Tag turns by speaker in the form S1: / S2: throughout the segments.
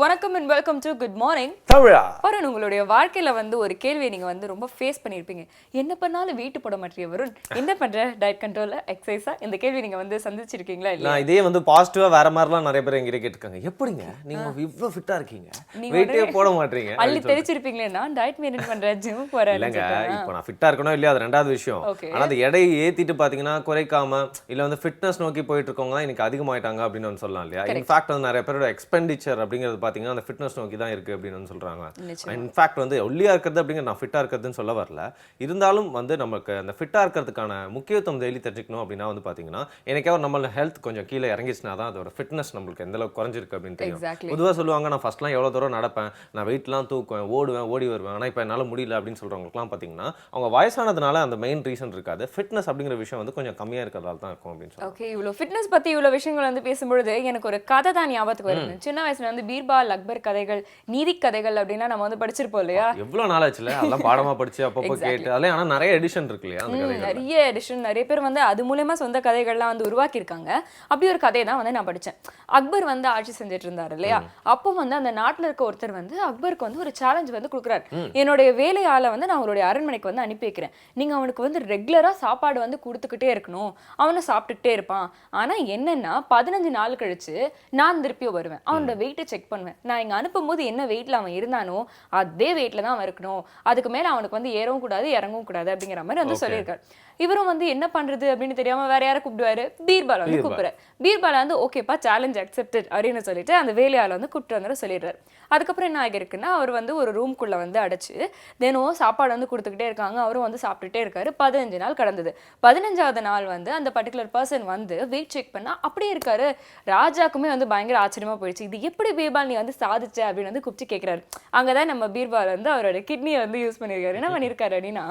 S1: வணக்கம் and welcome to Good Morning
S2: தமிழா.
S1: வருண், உங்களுடைய வாழ்க்கையில வந்து ஒரு கேள்வியை நீங்க வந்து ரொம்ப ஃபேஸ் பண்ணியிருப்பீங்க. என்ன பண்ணாலும் வெயிட் போட மாட்டேறிய வருண், என்ன பண்ற? டயட் கண்ட்ரோலா, எக்ஸசைஸா? இந்த கேள்வி நீங்க வந்து சந்திச்சிருக்கீங்களா இல்லையா?
S2: நான் இதே வந்து பாசிட்டிவா வேற மாதிரிலாம் நிறைய பேர் எங்கிட்ட கேட்டிருக்காங்க. எப்படிங்க நீங்க இவ்வளவு ஃபிட்டா இருக்கீங்க, வெயிட்டே போட மாட்டீங்க?
S1: அள்ளி தெளிச்சிருப்பீங்களே. நான் டயட் மெயின்டைன் பண்றேன், ஜிம் போறேன்.
S2: இல்லங்க, இப்போ நான் ஃபிட்டா இருக்கணும் இல்லையா, அது ரெண்டாவது விஷயம். ஆனா அந்த எடையை ஏத்திட்டு பாத்தீங்கன்னா குறைக்காம இல்ல வந்து ஃபிட்னஸ் நோக்கி போயிட்டு இருக்கவங்க தான் இன்னைக்கு அதிகமாயிட்டாங்க அப்படின்னு வந்து சொல்லலாம் இல்லையா. இன்ஃபேக்ட் வந்து நிறைய பேரோட எக்ஸ்பெண்டிச்சர் அப்படிங்கிறது பாத்தீங்கன்னா அந்த ஃபிட்னஸ் நோக்கி தான் இருக்கு அப்படின்னு சொல்றாங்க. இன்ஃபேக்ட் வந்து ஒல்லியா இருக்கிறது அப்படிங்கிற நான் ஃபிட்டா இருக்கிறதுன்னு சொல்ல வரல. இருந்தாலும் வந்து நமக்கு அந்த ஃபிட்டா இருக்கிறதுக்கான முக்கியத்துவம் டெய்லி தெரிஞ்சுக்கணும் அப்படின்னா வந்து பாத்தீங்கன்னா எனக்கே நம்ம ஹெல்த் கொஞ்சம் கீழே இறங்கிச்சுனா தான் அதோட ஃபிட்னஸ் நம்மளுக்கு எந்த அளவுக்கு குறைஞ்சிருக்கு அப்படின்னு தெரியும். பொதுவாக சொல்லுவாங்க, நான் ஃபர்ஸ்ட்லாம் எவ்வளோ தூரம் நடப்பேன், நான் வெயிட்லாம் தூக்குவேன், ஓடி வருவேன், ஆனால் இப்போ என்னால் முடியல அப்படின்னு சொல்றவங்களுக்குலாம் பார்த்தீங்கன்னா அவங்க வயசானதுனால அந்த மெயின் ரீசன் இருக்காது, ஃபிட்னஸ் அப்படிங்கிற விஷயம் வந்து கொஞ்சம் கம்மியாக இருக்கிறதால தான் இருக்கும் அப்படின்னு சொல்லுவாங்க.
S1: ஓகே, இவ்வளோ ஃபிட்னஸ் பற்றி இவ்வளோ விஷயங்கள் வந்து பேசும்பொழுது எனக்கு ஒரு கதை தான் ஞாபகத்துக்கு வருது. சின்ன வயசுல வந்து பீர்பால், அக்பர் கதைகள், நீதி கதைகள் அப்படின்னா நம்ம வந்து படிச்சிருப்போம் இல்லையா.
S2: எவ்வளோ நாள் ஆச்சுல அதெல்லாம் பாடமா படிச்சு அப்பப்போ கேட்டு அதெல்லாம். ஆனால் நிறைய எடிஷன் இருக்கு இல்லையா அந்த கதைகள்,
S1: நிறைய எடிஷன், நிறைய பேர் வந்து அது மூலமா சொந்த கதைகள்லாம் வந்து உருவாக்கியிருக்காங்க. அப்படி ஒரு கதையை தான் வந்து நான் படித்தேன். அக்பர் வந்து ஆட்சி செஞ்சுட்டு இருந்தாரு இல்லையா. அப்போ வந்து அந்த நாட்டில் இருக்க ஒருத்தர் வந்து அக்பருக்கு வந்து ஒரு சேலஞ்ச் வந்து கொடுக்குறாரு. என்னுடைய வேலையால வந்து நான் அவருடைய அரண்மனைக்கு வந்து அனுப்பி வைக்கிறேன், நீங்க அவனுக்கு வந்து ரெகுலரா சாப்பாடு வந்து கொடுத்துக்கிட்டே இருக்கணும், அவனை சாப்பிட்டுக்கிட்டே இருப்பான். ஆனா என்னன்னா 15 நாள் கழிச்சு நான் திருப்பியும் வருவேன், அவனோட வெயிட்டை செக் பண்ணுவேன், நான் இங்க அனுப்பும் போது என்ன வெயிட்ல அவன் இருந்தானோ அதே வெயிட்ல தான் அவன் இருக்கணும், அதுக்கு மேல அவனுக்கு வந்து ஏறவும் கூடாது இறங்கவும் கூடாது அப்படிங்கிற மாதிரி வந்து சொல்லியிருக்காரு. இவரும் வந்து என்ன பண்றது அப்படின்னு தெரியாம வேற யாரை கூப்பிடுவாரு, பீர்பால் வந்து கூப்பிடுறாரு. பீர்பால் வந்து ஓகேப்பா, சேலஞ்ச் அக்செப்டட் அப்படின்னு சொல்லிட்டு அந்த வேலையாள வந்து கூப்பிட்டு வந்து சொல்லிடுறாரு. அதுக்கப்புறம் என்ன ஆகிருக்குன்னா, அவர் வந்து ஒரு ரூம்குள்ள வந்து அடைச்சு தினமும் சாப்பாடு வந்து கொடுத்துக்கிட்டே இருக்காங்க, அவரும் வந்து சாப்பிட்டுட்டே இருக்காரு. 15 நாள் கடந்தது. 15வது நாள் வந்து அந்த பர்டிகுலர் பர்சன் வந்து வெயிட் செக் பண்ணா அப்படியே இருக்காரு. ராஜாக்குமே வந்து பயங்கர ஆச்சரியமா போயிடுச்சு. இது எப்படி பீர்பால் நீ வந்து சாதிச்ச அப்படின்னு வந்து கூப்பிட்டு கேட்கிறாரு. அங்கதான் நம்ம பீர்பால் வந்து அவரோட கிட்னியை வந்து யூஸ் பண்ணியிருக்காரு. என்ன பண்ணியிருக்காரு அப்படின்னா,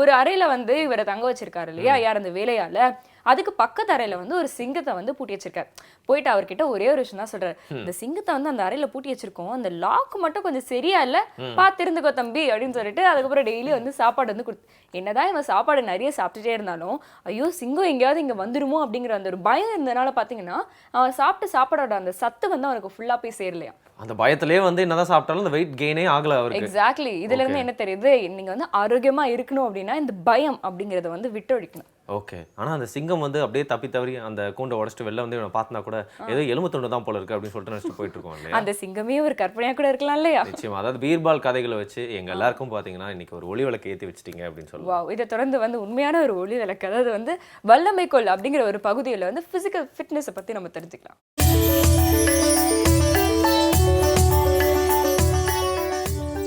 S1: ஒரு அறையில வந்து இவரை தங்க வச்சிருக்காரு இல்லையா, யார் அந்த வேலையால. அதுக்கு பக்கத்து அறையில வந்து ஒரு சிங்கத்தை வந்து பூட்டி வச்சிருக்காரு. போயிட்டு அவர்கிட்ட ஒரே ஒரு விஷயம் தான் சொல்றாரு, இந்த சிங்கத்தை வந்து அந்த அறையில பூட்டி வச்சிருக்கோம், அந்த லாக் மட்டும் கொஞ்சம் சரியா இல்ல, பார்த்து இருந்துக்கோ தம்பி அப்படின்னு சொல்லிட்டு அதுக்கப்புறம் டெய்லி வந்து சாப்பாடு வந்து என்னதான் இவன் சாப்பாடு நிறைய சாப்பிட்டுட்டே இருந்தாலும் ஐயோ சிங்கம் எங்கேயாவது இங்க வந்துருமோ அப்படிங்கிற அந்த ஒரு பயம் இருந்தனால பாத்தீங்கன்னா அவன் சாப்பிட்டு சாப்பாடோட அந்த சத்து வந்து அவனுக்கு ஃபுல்லா போய் சேரலையா.
S2: அந்த பயத்திலேயே வந்து என்னதான் சாப்பிட்டாலும் அந்த வெயிட் கெயினே ஆகல அவருக்கு.
S1: எக்ஸாக்ட்லி. இதுல இருந்து என்ன தெரியுது, நீங்க வந்து ஆரோக்கியமா இருக்கணும் அப்படின்னா இந்த பயம் அப்படிங்கறத வந்து விட்டு ஒழிக்கணும்.
S2: ஓகே. ஆனா அந்த சிங்கம் வந்து அப்படியே தப்பி தவறி அந்த கூண்டை உடைச்சிட்டு வெளில வந்து இவனை பார்த்தா கூட ஏதோ எலும்பு துண்டு தான் போல இருக்கு அப்படின்னு சொல்லிட்டு நினைச்சிட்டு போயிட்டு இருக்கோம் இல்லையா.
S1: அந்த சிங்கமே ஒரு கற்பனையா கூட இருக்கலாம் இல்லையா.
S2: நிச்சயமா. அதாவது பீர்பால் கதைகளை வச்சு எங்க எல்லாருக்கும் பாத்தீங்கன்னா இன்னைக்கு ஒரு ஒளி விளக்கு ஏற்றி வச்சிட்டீங்க அப்படின்னு சொல்லுவாங்க.
S1: வாவ், இதை தொடர்ந்து வந்து உண்மையான ஒரு ஒளி விளக்கு, அதாவது வந்து வல்லமைக்கோள் அப்படிங்கிற ஒரு பகுதியில் வந்து பிசிக்கல் ஃபிட்னஸை பத்தி நம்ம தெரிஞ்சுக்கலாம்.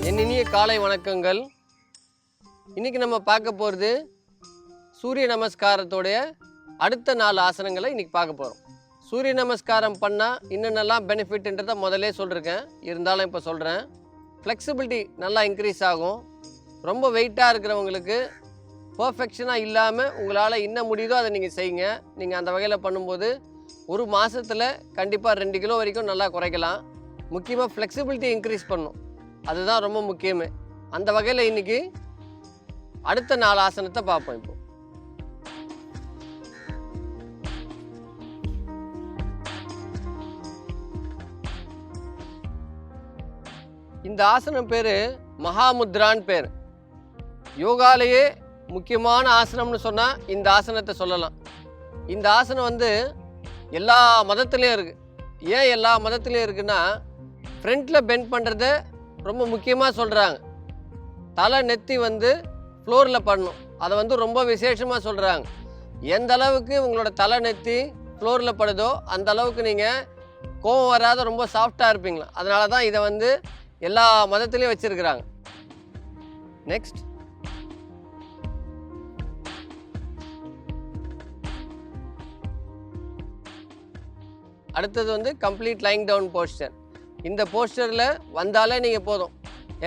S3: என் இனிய காலை வணக்கங்கள். இன்னைக்கு நம்ம பார்க்க போகிறது சூரிய நமஸ்காரத்தோடைய அடுத்த 4 ஆசனங்களை இன்னைக்கு பார்க்க போகிறோம். சூரிய நமஸ்காரம் பண்ணால் இன்னென்னலாம் பெனிஃபிட்ன்றதை முதலே சொல்லியிருக்கேன், இருந்தாலும் இப்போ சொல்கிறேன். ஃப்ளெக்சிபிலிட்டி நல்லா இன்க்ரீஸ் ஆகும். ரொம்ப வெயிட்டாக இருக்கிறவங்களுக்கு பர்ஃபெக்ஷனாக இல்லாமல் உங்களால் என்ன முடியுதோ அதை நீங்கள் செய்யுங்க. நீங்கள் அந்த வகையில் பண்ணும்போது ஒரு மாதத்தில் கண்டிப்பாக 2 கிலோ வரைக்கும் நல்லா குறைக்கலாம். முக்கியமாக ஃப்ளெக்சிபிலிட்டி இன்க்ரீஸ் பண்ணணும், அதுதான் ரொம்ப முக்கியமே. அந்த வகையில் இன்னைக்கு அடுத்த 4 ஆசனத்தை பார்ப்போம். இப்போ இந்த ஆசனம் பேர் மகாமுத்ரான்னு பேர். யோகாலேயே முக்கியமான ஆசனம்னு சொன்னால் இந்த ஆசனத்தை சொல்லலாம். இந்த ஆசனம் வந்து எல்லா மதத்துலேயும் இருக்குது. ஏன் எல்லா மதத்துலேயும் இருக்குன்னா, ஃப்ரண்ட்டில் பெண்ட் பண்ணுறத ரொம்ப முக்கியமாக சொல்கிறாங்க. தலை நெத்தி வந்து ஃப்ளோரில் பண்ணணும், அதை வந்து ரொம்ப விசேஷமாக சொல்கிறாங்க. எந்த அளவுக்கு உங்களோட தலை நெத்தி ஃப்ளோரில் படுதோ அந்த அளவுக்கு நீங்கள் கோவம் வராத ரொம்ப சாஃப்டாக இருப்பீங்களா. அதனால தான் இதை வந்து எல்லா மதத்துலேயும் வச்சுருக்கிறாங்க. நெக்ஸ்ட், அடுத்தது வந்து கம்ப்ளீட் லைங் டவுன் போஸ்டர். இந்த போஸ்டரில் வந்தாலே நீங்கள் போதும்,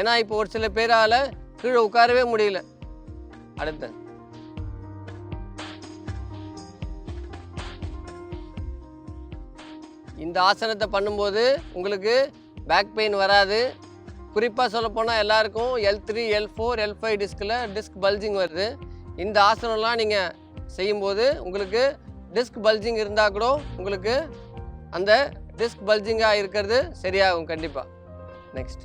S3: ஏன்னா இப்போ ஒரு சில பேரால் கீழே உட்காரவே முடியல. அடுத்து இந்த ஆசனத்தை பண்ணும்போது உங்களுக்கு பேக் பெயின் வராது. குறிப்பாக சொல்லப்போனால் எல்லாருக்கும் L3, L4, L5 disk bulging வருது. இந்த ஆசனம்லாம் நீங்கள் செய்யும்போது உங்களுக்கு டிஸ்க் பல்ஜிங் இருந்தால் கூட உங்களுக்கு அந்த டிஸ்க் பல்ஜிங்காக இருக்கிறது சரியாகும் கண்டிப்பாக. நெக்ஸ்ட்.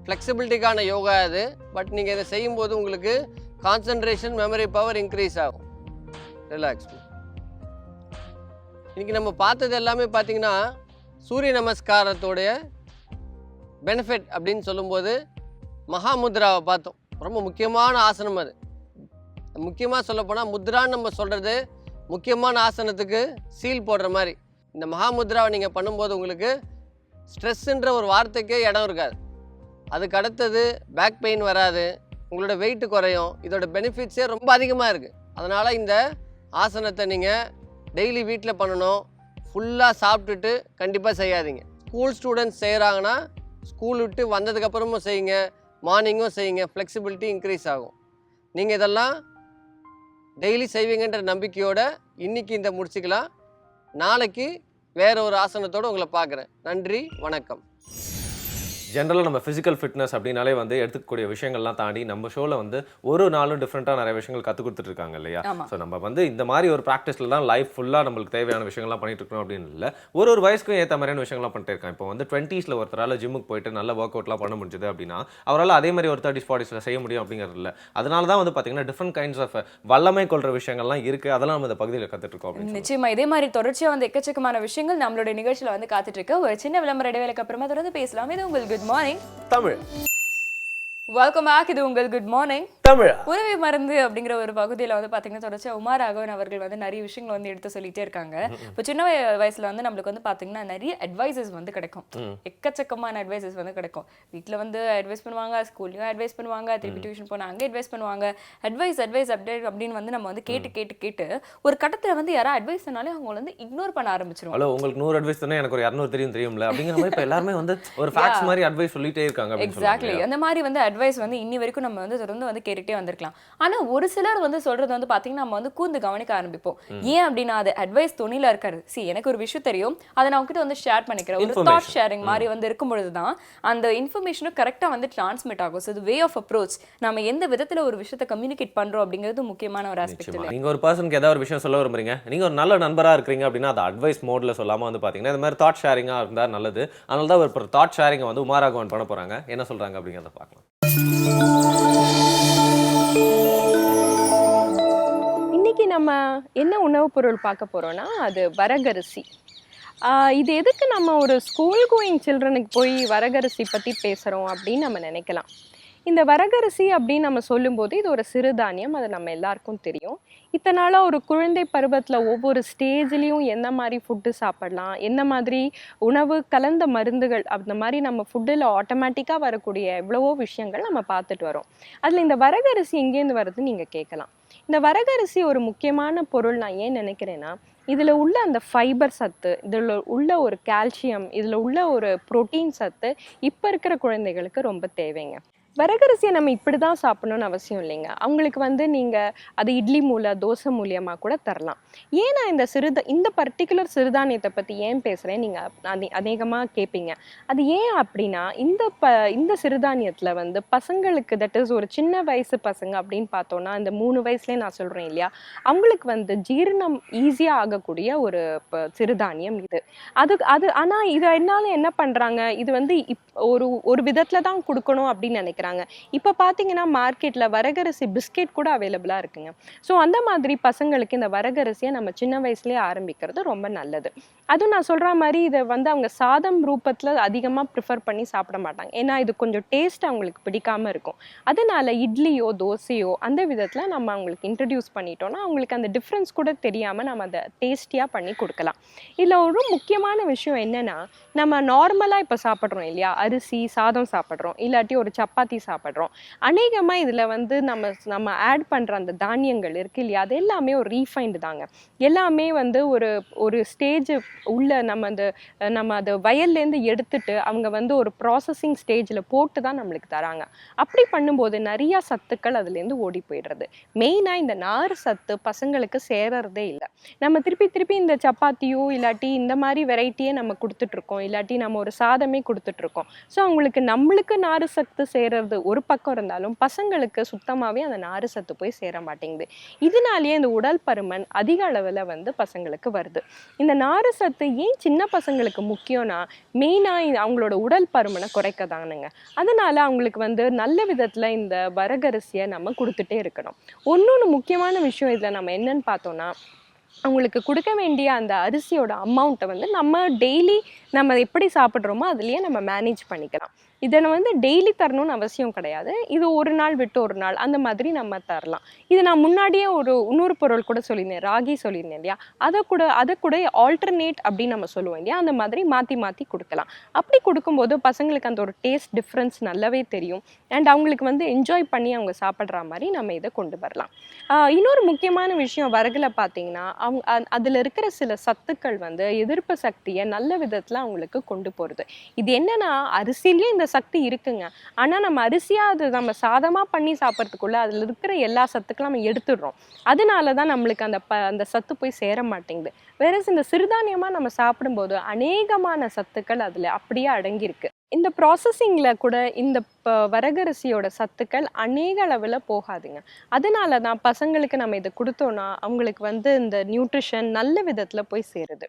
S3: ஃப்ளெக்சிபிலிட்டிக்கான யோகா இது. பட் நீங்கள் இதை செய்யும்போது உங்களுக்கு கான்சன்ட்ரேஷன், மெமரி பவர் இன்க்ரீஸ் ஆகும். ரிலாக்ஸ். இன்னைக்கு நம்ம பார்த்தது எல்லாமே பார்த்தீங்கன்னா சூரிய நமஸ்காரத்தோடைய பெனிஃபிட் அப்படின்னு சொல்லும்போது மகாமுத்ராவை பார்த்தோம். ரொம்ப முக்கியமான ஆசனம் அது. முக்கியமாக சொல்லப்போனால் முத்ரான்னு நம்ம சொல்கிறது முக்கியமான ஆசனத்துக்கு சீல் போடுற மாதிரி. இந்த மகாமுத்ராவை நீங்கள் பண்ணும்போது உங்களுக்கு ஸ்ட்ரெஸ்ஸுன்ற ஒரு வார்த்தைக்கே இடம் இருக்காது. அதுக்கு அடுத்தது பேக் பெயின் வராது, உங்களோட வெயிட் குறையும். இதோட பெனிஃபிட்ஸே ரொம்ப அதிகமாக இருக்குது. அதனால் இந்த ஆசனத்தை நீங்கள் டெய்லி வீட்டில் பண்ணணும். ஃபுல்லாக சாப்பிட்டுட்டு கண்டிப்பாக செய்யாதீங்க. ஸ்கூல் ஸ்டூடெண்ட்ஸ் செய்கிறாங்கன்னா ஸ்கூல் விட்டு வந்ததுக்கப்புறமும் செய்யுங்க, மார்னிங்கும் செய்யுங்க. ஃப்ளெக்சிபிலிட்டி இன்க்ரீஸ் ஆகும். நீங்கள் இதெல்லாம் டெய்லி செய்வீங்கன்ற நம்பிக்கையோடு இன்றைக்கி இந்த முடிச்சுக்கலாம். நாளைக்கு வேற ஒரு ஆசனத்தோடு உங்களை பார்க்குறேன். நன்றி, வணக்கம்.
S2: ஜென்ரலாக நம்ம ஃபிசிக்கல் ஃபிட்னஸ் அப்படின்னாலே வந்து எடுத்துக்கக்கூடிய விஷயங்கள்லாம் தாண்டி நம்ம ஷோவில் வந்து ஒரு நாளும் டிஃப்ரெண்ட்டாக நிறைய விஷயங்கள் கற்றுக் கொடுத்துட்டு இருக்காங்க இல்லையா? ஸோ நம்ம வந்து இந்த மாதிரி ஒரு ப்ராக்டிஸில் தான் லைஃப் ஃபுல்லாக நம்மளுக்கு தேவையான விஷயங்கள்லாம் பண்ணிட்டு இருக்கணும் அப்படின்னு இல்லை. ஒரு வயசுக்கும் ஏற்ற மாதிரியான விஷயங்கள்லாம் பண்ணிட்டு இருக்கேன். இப்போ வந்து 20s ஒருத்தரால் ஜிம்முக்கு போயிட்டு நல்ல ஒர்க் அவுட்லாம் பண்ண முடிஞ்சது அப்படின்னா அவரால் அதே மாதிரி ஒரு 30s 40s செய்ய முடியும் அப்படிங்கிறது இல்லை. அதனால தான் வந்து பார்த்தீங்கன்னா டிஃப்ரெண்ட் கைண்ட்ஸ் ஆஃப் வல்லமை கொள்கிற விஷயங்கள்லாம் இருக்குது. அதெல்லாம் நம்ம இந்த பகுதியில் கற்றுட்டு இருக்கோம் அப்படின்னு.
S1: நிச்சயமா இதே மாதிரி தொடர்ச்சியாக வந்து எக்கச்சக்கமான விஷயங்கள் நம்மளுடைய நிகழ்ச்சியில் வந்து காத்துட்டு இருக்கு. ஒரு சின்ன விளம்பர இடைவேளைக்கு அப்புறமா தொடர்ந்து பேசலாம். இது உங்கள் good morning
S2: Tamil.
S1: Welcome back. இது உங்கள் குட் மார்னிங்
S2: தமிழ்.
S1: உறவை மருந்து அப்படிங்கிற ஒரு பகுதியில் வந்து பார்த்தீங்கன்னா தொடர்ச்சியாக உமார் ராகவன் அவர்கள் வந்து நிறைய விஷயங்கள் வந்து எடுத்து சொல்லிட்டே இருக்காங்க. இப்போ சின்ன வயசுல வந்து நம்மளுக்கு வந்து பார்த்தீங்கன்னா நிறைய அட்வைசஸ் வந்து கிடைக்கும். எக்கச்சக்கமான அட்வைசஸ் வந்து கிடைக்கும். வீட்டில் வந்து அட்வைஸ் பண்ணுவாங்க, ஸ்கூல்லையும் அட்வைஸ் பண்ணுவாங்க, திருப்பி டியூஷன் போனால் அங்கே அட்வைஸ் பண்ணுவாங்க. அட்வைஸ் அப்டேட் அப்படின்னு வந்து நம்ம வந்து கேட்டு ஒரு கட்டத்தில் வந்து யாராவது அட்வைஸ் சொன்னாலே அவங்க வந்து இக்னோர் பண்ண ஆரம்பிச்சிருவோம்.
S2: ஹலோ, உங்களுக்கு 100 அட்வைஸ் தானே, எனக்கு ஒரு 200 தெரியும்ல அப்படிங்கிற மாதிரி இப்போ எல்லாருமே வந்து ஒரு ஃபேக்ட்ஸ் மாதிரி அட்வைஸ் சொல்லிட்டே இருக்காங்க.
S1: எக்ஸாக்ட்லி. அந்த மாதிரி வந்து அட்வைஸ் வந்து இன்னி வரைக்கும் நம்ம வந்து தொடர்ந்து வந்து கேட்டுட்டே வந்திருக்கலாம். ஆனா ஒரு சிலர் வந்து சொல்றது வந்து பாத்தீங்கன்னா நம்ம வந்து கூர்ந்து கவனிக்க ஆரம்பிப்போம். ஏன் அப்படின்னா அது அட்வைஸ் துணில இருக்காது. எனக்கு ஒரு விஷயம் தெரியும், அதை நான் உங்ககிட்ட வந்து ஷேர் பண்ணிக்கிறேன். ஒரு தாட் ஷேரிங் மாதிரி வந்து இருக்கும் பொழுதுதான் அந்த இன்ஃபர்மேஷனும் கரெக்டா வந்து டிரான்ஸ்மிட் ஆகும். இது வே ஆஃப் அப்ரோச். நம்ம எந்த விதத்துல ஒரு விஷயத்தை கம்யூனிகேட் பண்றோம் அப்படிங்கிறது முக்கியமான ஒரு ஆஸ்பெக்ட் இல்லை.
S2: நீங்க ஒரு பர்சனுக்கு ஏதாவது ஒரு விஷயம் சொல்ல விரும்புறீங்க, நீங்க ஒரு நல்ல நண்பரா இருக்கீங்க அப்படின்னா அது அட்வைஸ் மோட்ல சொல்லாம வந்து பாத்தீங்கன்னா இந்த மாதிரி தாட் ஷேரிங்கா இருந்தா நல்லது. அதனால தான் ஒரு தாட் ஷேரிங்கை வந்து உமார் ராகவன் பண்ண போறாங்க. என்ன சொல்றாங்க அப்படிங்கிறத பார்க்கலாம்.
S4: இன்னைக்கு நம்ம என்ன உணவுப் பொருள் பார்க்க போறோம்னா அது வரகரிசி. இது எதுக்கு நம்ம ஒரு ஸ்கூல் கோயிங் சில்ட்ரனுக்கு போய் வரகரிசி பற்றி பேசுகிறோம் அப்படின்னு நம்ம நினைக்கலாம். இந்த வரகரிசி அப்படின்னு நம்ம சொல்லும்போது இது ஒரு சிறுதானியம், அது நம்ம எல்லாருக்கும் தெரியும். இத்தனை ஒரு குழந்தை பருவத்தில் ஒவ்வொரு ஸ்டேஜ்லேயும் என்ன மாதிரி ஃபுட்டு சாப்பிடலாம், என்ன மாதிரி உணவு கலந்த மருந்துகள், அந்த மாதிரி நம்ம ஃபுட்டில் ஆட்டோமேட்டிக்காக வரக்கூடிய எவ்வளவோ விஷயங்கள் நம்ம பார்த்துட்டு வரோம். அதில் இந்த வரகரிசி எங்கேருந்து வருதுன்னு நீங்கள் கேட்கலாம். இந்த வரகரிசி ஒரு முக்கியமான பொருள். நான் ஏன் நினைக்கிறேன்னா இதில் உள்ள அந்த ஃபைபர் சத்து, இதில் உள்ள ஒரு கால்சியம், இதில் உள்ள ஒரு புரோட்டீன் சத்து இப்போ இருக்கிற குழந்தைகளுக்கு ரொம்ப தேவைங்க. வரகரிசியை நம்ம இப்படி தான் சாப்பிடணும்னு அவசியம் இல்லைங்க. அவங்களுக்கு வந்து நீங்கள் அது இட்லி தோசை மூலியமாக கூட தரலாம். ஏன் நான் இந்த பர்டிகுலர் சிறுதானியத்தை பற்றி ஏன் பேசுகிறேன் நீங்கள் அநேகமாக கேட்பீங்க. அது ஏன் அப்படின்னா இந்த சிறுதானியத்தில் வந்து பசங்களுக்கு, தட் இஸ் ஒரு சின்ன வயசு பசங்க அப்படின்னு பார்த்தோன்னா இந்த 3 வயசுலேயே நான் சொல்கிறேன் இல்லையா, அவங்களுக்கு வந்து ஜீரணம் ஈஸியாக ஆகக்கூடிய ஒரு சிறுதானியம் இது. அது ஆனால் இதை என்னால் என்ன பண்ணுறாங்க, இது வந்து ஒரு விதத்தில் தான் கொடுக்கணும் அப்படின்னு நினைக்கிறேன். இப்போ பார்த்தீங்கன்னா மார்க்கெட்டில் வரகரிசி பிஸ்கெட் கூட அவைலபிளாக இருக்குங்க. ஸோ அந்த மாதிரி பசங்களுக்கு இந்த வரகரிசியை நம்ம சின்ன வயசுலேயே ஆரம்பிக்கிறது ரொம்ப நல்லது. அதுவும் நான் சொல்கிற மாதிரி இதை வந்து அவங்க சாதம் ரூபத்தில் அதிகமாக ப்ரிஃபர் பண்ணி சாப்பிட மாட்டாங்க. ஏன்னா இது கொஞ்சம் டேஸ்ட் அவங்களுக்கு பிடிக்காமல் இருக்கும். அதனால் இட்லியோ தோசையோ அந்த விதத்தில் நம்ம அவங்களுக்கு இன்ட்ரடியூஸ் பண்ணிட்டோம்னா அவங்களுக்கு அந்த டிஃப்ரென்ஸ் கூட தெரியாமல் நம்ம அதை டேஸ்டியாக பண்ணி கொடுக்கலாம். இதில் ஒரு முக்கியமான விஷயம் என்னென்னா, நம்ம நார்மலாக இப்போ சாப்பிட்றோம் இல்லையா, அரிசி சாதம் சாப்பிட்றோம், இல்லாட்டி ஒரு சப்பாத்தி சாப்பிட்றோம். அநேகமாக இதில் வந்து நம்ம ஆட் பண்ணுற அந்த தானியங்கள் இருக்குது இல்லையா, அது எல்லாமே ஒரு ரீஃபைண்டு தாங்க. எல்லாமே வந்து ஒரு ஸ்டேஜ் உள்ள நம்ம அதை வயல்லேருந்து எடுத்துட்டு அவங்க வந்து ஒரு ப்ராசஸிங் ஸ்டேஜில் போட்டு தான் நம்மளுக்கு தராங்க. அப்படி பண்ணும்போது நிறையா சத்துக்கள் அதுலேருந்து ஓடி போயிடுறது. மெயினாக இந்த நார் சத்து பசங்களுக்கு சேரறதே இல்லை. நம்ம திருப்பி இந்த சப்பாத்தியோ இல்லாட்டி இந்த மாதிரி வெரைட்டியே நம்ம கொடுத்துட்ருக்கோம், இல்லாட்டி நம்ம ஒரு சாதமே கொடுத்துட்ருக்கோம். ஸோ அவங்களுக்கு நம்மளுக்கு நாறு சத்து சேருறது ஒரு பக்கம் இருந்தாலும் பசங்களுக்கு சுத்தமாகவே அந்த நாறு சத்து போய் சேர மாட்டேங்குது. இதனாலேயே இந்த உடல் பருமன் அதிக அளவில் வந்து பசங்களுக்கு வருது. இந்த நாறு சத்து ஏன் சின்ன பசங்களுக்கு முக்கியம்னா மெயினாக அவங்களோட உடல் பருமனை குறைக்க தானுங்க. அதனால அவங்களுக்கு வந்து நல்ல விதத்தில் இந்த வரகரிசியை நம்ம கொடுத்துட்டே இருக்கணும். இன்னொன்று முக்கியமான விஷயம் இதில் நம்ம என்னன்னு பார்த்தோம்னா, அவங்களுக்கு கொடுக்க வேண்டிய அந்த அரிசியோட அமௌண்ட்டை வந்து நம்ம டெய்லி நம்ம எப்படி சாப்பிட்றோமோ அதுலேயே நம்ம மேனேஜ் பண்ணிக்கலாம். இதை வந்து டெய்லி தரணும்னு அவசியம் கிடையாது. இது ஒரு நாள் விட்டு ஒரு நாள் அந்த மாதிரி நம்ம தரலாம். இது நான் முன்னாடியே இன்னொரு பொருள் கூட சொல்லியிருந்தேன், ராகி சொல்லியிருந்தேன் இல்லையா, அதை கூட ஆல்டர்னேட் அப்படின்னு நம்ம சொல்லுவோம் இல்லையா, அந்த மாதிரி மாற்றி மாற்றி கொடுக்கலாம். அப்படி கொடுக்கும்போது பசங்களுக்கு அந்த ஒரு டேஸ்ட் டிஃப்ரென்ஸ் நல்லாவே தெரியும். அண்ட் அவங்களுக்கு வந்து என்ஜாய் பண்ணி அவங்க சாப்பிட்ற மாதிரி நம்ம இதை கொண்டு வரலாம். இன்னொரு முக்கியமான விஷயம் வரகுல பார்த்தீங்கன்னா, அதில் இருக்கிற சில சத்துக்கள் வந்து எதிர்ப்பு சக்தியை நல்ல விதத்தில் அவங்களுக்கு கொண்டு போகிறது. இது என்னன்னா, அரிசிலேயே இந்த சக்தி இருக்குங்க. ஆனால் நம்ம அரிசியாக அது நம்ம சாதமாக பண்ணி சாப்பிட்றதுக்குள்ள அதில் இருக்கிற எல்லா சத்துக்களும் நம்ம எடுத்துடுறோம். அதனால தான் நம்மளுக்கு அந்த சத்து போய் சேர மாட்டேங்குது. வேற இந்த சிறுதானியமாக நம்ம சாப்பிடும்போது அநேகமான சத்துக்கள் அதில் அப்படியே அடங்கியிருக்கு. இந்த ப்ராசஸிங்கில் கூட இந்த வரகரிசியோட சத்துக்கள் அநேக அளவில் போகாதுங்க. அதனால தான் பசங்களுக்கு நம்ம இதை கொடுத்தோன்னா அவங்களுக்கு வந்து இந்த நியூட்ரிஷன் நல்ல விதத்தில் போய் சேருது.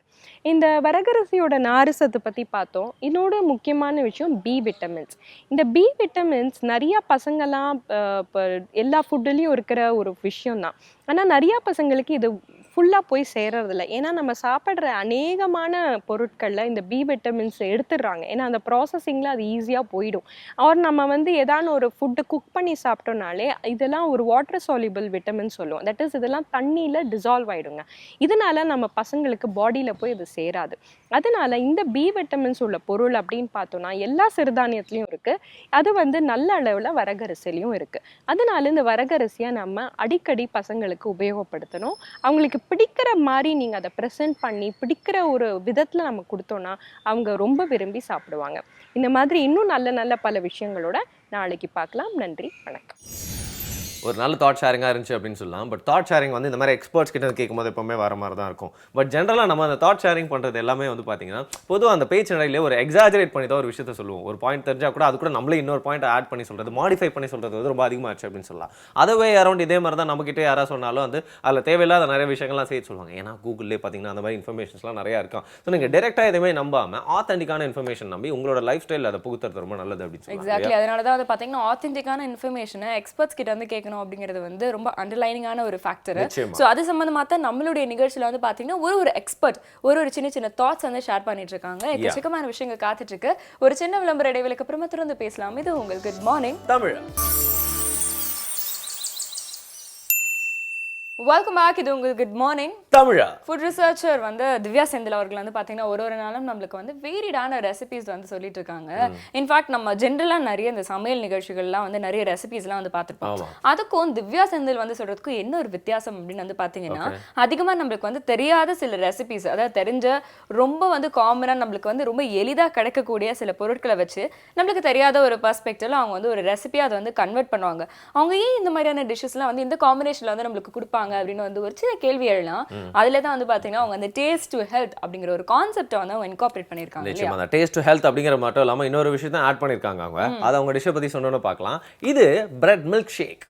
S4: இந்த வரகரிசியோட நாறு சத்து பற்றி பார்த்தோம். இன்னொரு முக்கியமான விஷயம் பி விட்டமின்ஸ். இந்த பி விட்டமின்ஸ் நிறையா பசங்கள்லாம் இப்போ எல்லா ஃபுட்டுலேயும் இருக்கிற ஒரு விஷயம்தான். ஆனால் நிறையா பசங்களுக்கு இது ஃபுல்லாக போய் சேர்றதில்ல. ஏன்னா நம்ம சாப்பிட்ற அநேகமான பொருட்களில் இந்த பி விட்டமின்ஸ் எடுத்துடுறாங்க. ஏன்னா அந்த ப்ராசஸிங்கில் அது ஈஸியாக போயிடும். அவர் நம்ம வந்து ஏதான ஒரு ஃபுட்டு குக் பண்ணி சாப்பிட்டோம்னாலே இதெல்லாம் ஒரு வாட்டர் சால்யூபிள் விட்டமின் சொல்லுவோம். தட் இஸ் இதெல்லாம் தண்ணியில் டிசால்வ் ஆகிடுங்க. இதனால நம்ம பசங்களுக்கு பாடியில் போய் இது சேராது. அதனால இந்த பி விட்டமின்ஸ் உள்ள பொருள் அப்படின்னு பார்த்தோன்னா எல்லா சிறுதானியத்துலேயும் இருக்குது. அது வந்து நல்ல அளவில் வரகரிசிலையும் இருக்குது. அதனால இந்த வரகரிசியை நம்ம அடிக்கடி பசங்களுக்கு உபயோகப்படுத்தணும். அவங்களுக்கு பிடிக்கிற மாதிரி நீங்கள் அதை ப்ரெசென்ட் பண்ணி பிடிக்கிற ஒரு விதத்தில் நம்ம கொடுத்தோன்னா அவங்க ரொம்ப விரும்பி சாப்பிடுவாங்க. இந்த மாதிரி இன்னும் நல்ல நல்ல பல விஷயங்களோட நாளைக்கு பார்க்கலாம். நன்றி, வணக்கம்.
S2: ஒரு நல்ல தாட் ஷேரிங்காக இருந்துச்சு அப்படின்னு சொல்லலாம். பட் தாட் ஷேரிங் வந்து இந்த மாதிரி எக்ஸ்பர்ட்ஸ் கிட்ட கேட்கும்போது எப்பவுமே வர மாதிரி தான் இருக்கும். பட் ஜென்ரலாக நம்ம அந்த தாட் ஷேரிங் பண்ணுறது எல்லாமே வந்து பார்த்தீங்கன்னா பொதுவாக அந்த பேச்சு நடையிலே ஒரு எக்ஸாஜரேட் பண்ணி தான் ஒரு விஷயத்தை சொல்லுவோம். ஒரு பாயிண்ட் தெரிஞ்சால் கூட அது கூட நம்மளே இன்னொரு பாயிண்ட் ஆட் பண்ணி சொல்கிறது, மாடிஃபை பண்ணி சொல்கிறது வந்து ரொம்ப அதிகமாகிடுச்சு அப்படின்னு சொல்லலாம். அதவே அரௌண்ட் இதே மாதிரி தான் நம்மகிட்ட யாராவது சொன்னாலும் வந்து அதில் தேவையில்லாத நிறைய விஷயங்கள்லாம் சேர்த்து சொல்லுவாங்க. ஏன்னா கூகுள்லேயே பார்த்தீங்கன்னா அந்த மாதிரி இன்ஃபர்மேஷன்ஸ்லாம் நிறையா இருக்கும். ஸோ நீங்கள் டேரெக்டாக எதுவுமே நம்பாமல் ஆத்தென்டிக்கான இன்ஃபர்மேஷன் நம்பி உங்களோட லைஃப் ஸ்டைல் அதை புகுத்துறது ரொம்ப நல்லது அப்படின்னு சொல்லி.
S1: எக்ஸாக்ட்லி. அதனால தான் வந்து பார்த்தீங்கன்னா ஆத்தென்டிக்கான இன்ஃபர்மேஷனை எக்ஸ்பர்ட்ஸ் கிட்ட வந்து கேட்கணும் அப்படிங்கிறது வந்து ரொம்ப அண்டர்லைனிங்கான ஒரு ஃபேக்டர். ஸோ அது சம்பந்தமாக தான் நம்மளுடைய நிகழ்ச்சியில் வந்து பார்த்தீங்கன்னா ஒரு எக்ஸ்பர்ட் ஒரு சின்ன சின்ன தாட்ஸ் வந்து ஷேர் பண்ணிட்டு இருக்காங்க. எக்கச்சக்கமான விஷயங்கள் காத்துட்டு இருக்கு. ஒரு சின்ன விளம்பர இடைவேளைக்கு அப்புறமா தொடர்ந்து பேசலாம். இது உங்கள் good morning
S2: Tamil.
S1: Welcome back. இது உங்கள் good morning
S2: Tamizha.
S1: Food researcher வந்து திவ்யா செந்தில் அவர்கள் வந்து பார்த்தீங்கன்னா ஒரு நாளும் நம்மளுக்கு வந்து வேரிடான ரெசிபிஸ் வந்து சொல்லிட்டு இருக்காங்க. இன்ஃபேக்ட் நம்ம ஜென்ரலாக நிறைய இந்த சமையல் நிகழ்ச்சிகள்லாம் வந்து நிறைய ரெசிபிஸ்லாம் வந்து பார்த்துருப்போம். அதுக்கும் திவ்யா செந்தில் வந்து சொல்றதுக்கும் என்ன ஒரு வித்தியாசம் அப்படின்னு வந்து பார்த்தீங்கன்னா அதிகமாக நம்மளுக்கு வந்து தெரியாத சில ரெசிபிஸ், அதாவது தெரிஞ்ச ரொம்ப வந்து காமனாக நம்மளுக்கு வந்து ரொம்ப எளிதாக கிடைக்கக்கூடிய சில பொருட்களை வச்சு நம்மளுக்கு தெரியாத ஒரு பர்ஸ்பெக்டிவ்ல அவங்க வந்து ஒரு ரெசிபியாக அதை வந்து கன்வெர்ட் பண்ணுவாங்க. அவங்க ஏன் இந்த மாதிரியான டிஷ்ஷஸ்லாம் வந்து இந்த காம்பினேஷனில் வந்து நம்மளுக்கு கொடுப்பாங்க அப்படின்னு வந்து ஒரு சின்ன கேள்வி எழலாம். அதுல தான் வந்து பாத்தீங்கன்னா அவங்க அந்த டேஸ்ட் டு ஹெல்த் அப்படிங்கிற ஒரு கான்செப்டை வந்து அவங்க இன்கார்பரேட் பண்ணிருக்காங்க.
S2: நிச்சயமா அந்த டேஸ்ட் டு ஹெல்த் அப்படிங்கிற மட்டும் இல்லாம இன்னொரு விஷயத்தை ஆட் பண்ணிருக்காங்க அவங்க. அதை அவங்க டிஷ்ஷை பத்தி சொன்னோன்னு பார்க்கலாம். இது பிரெட் மில்க் ஷேக்.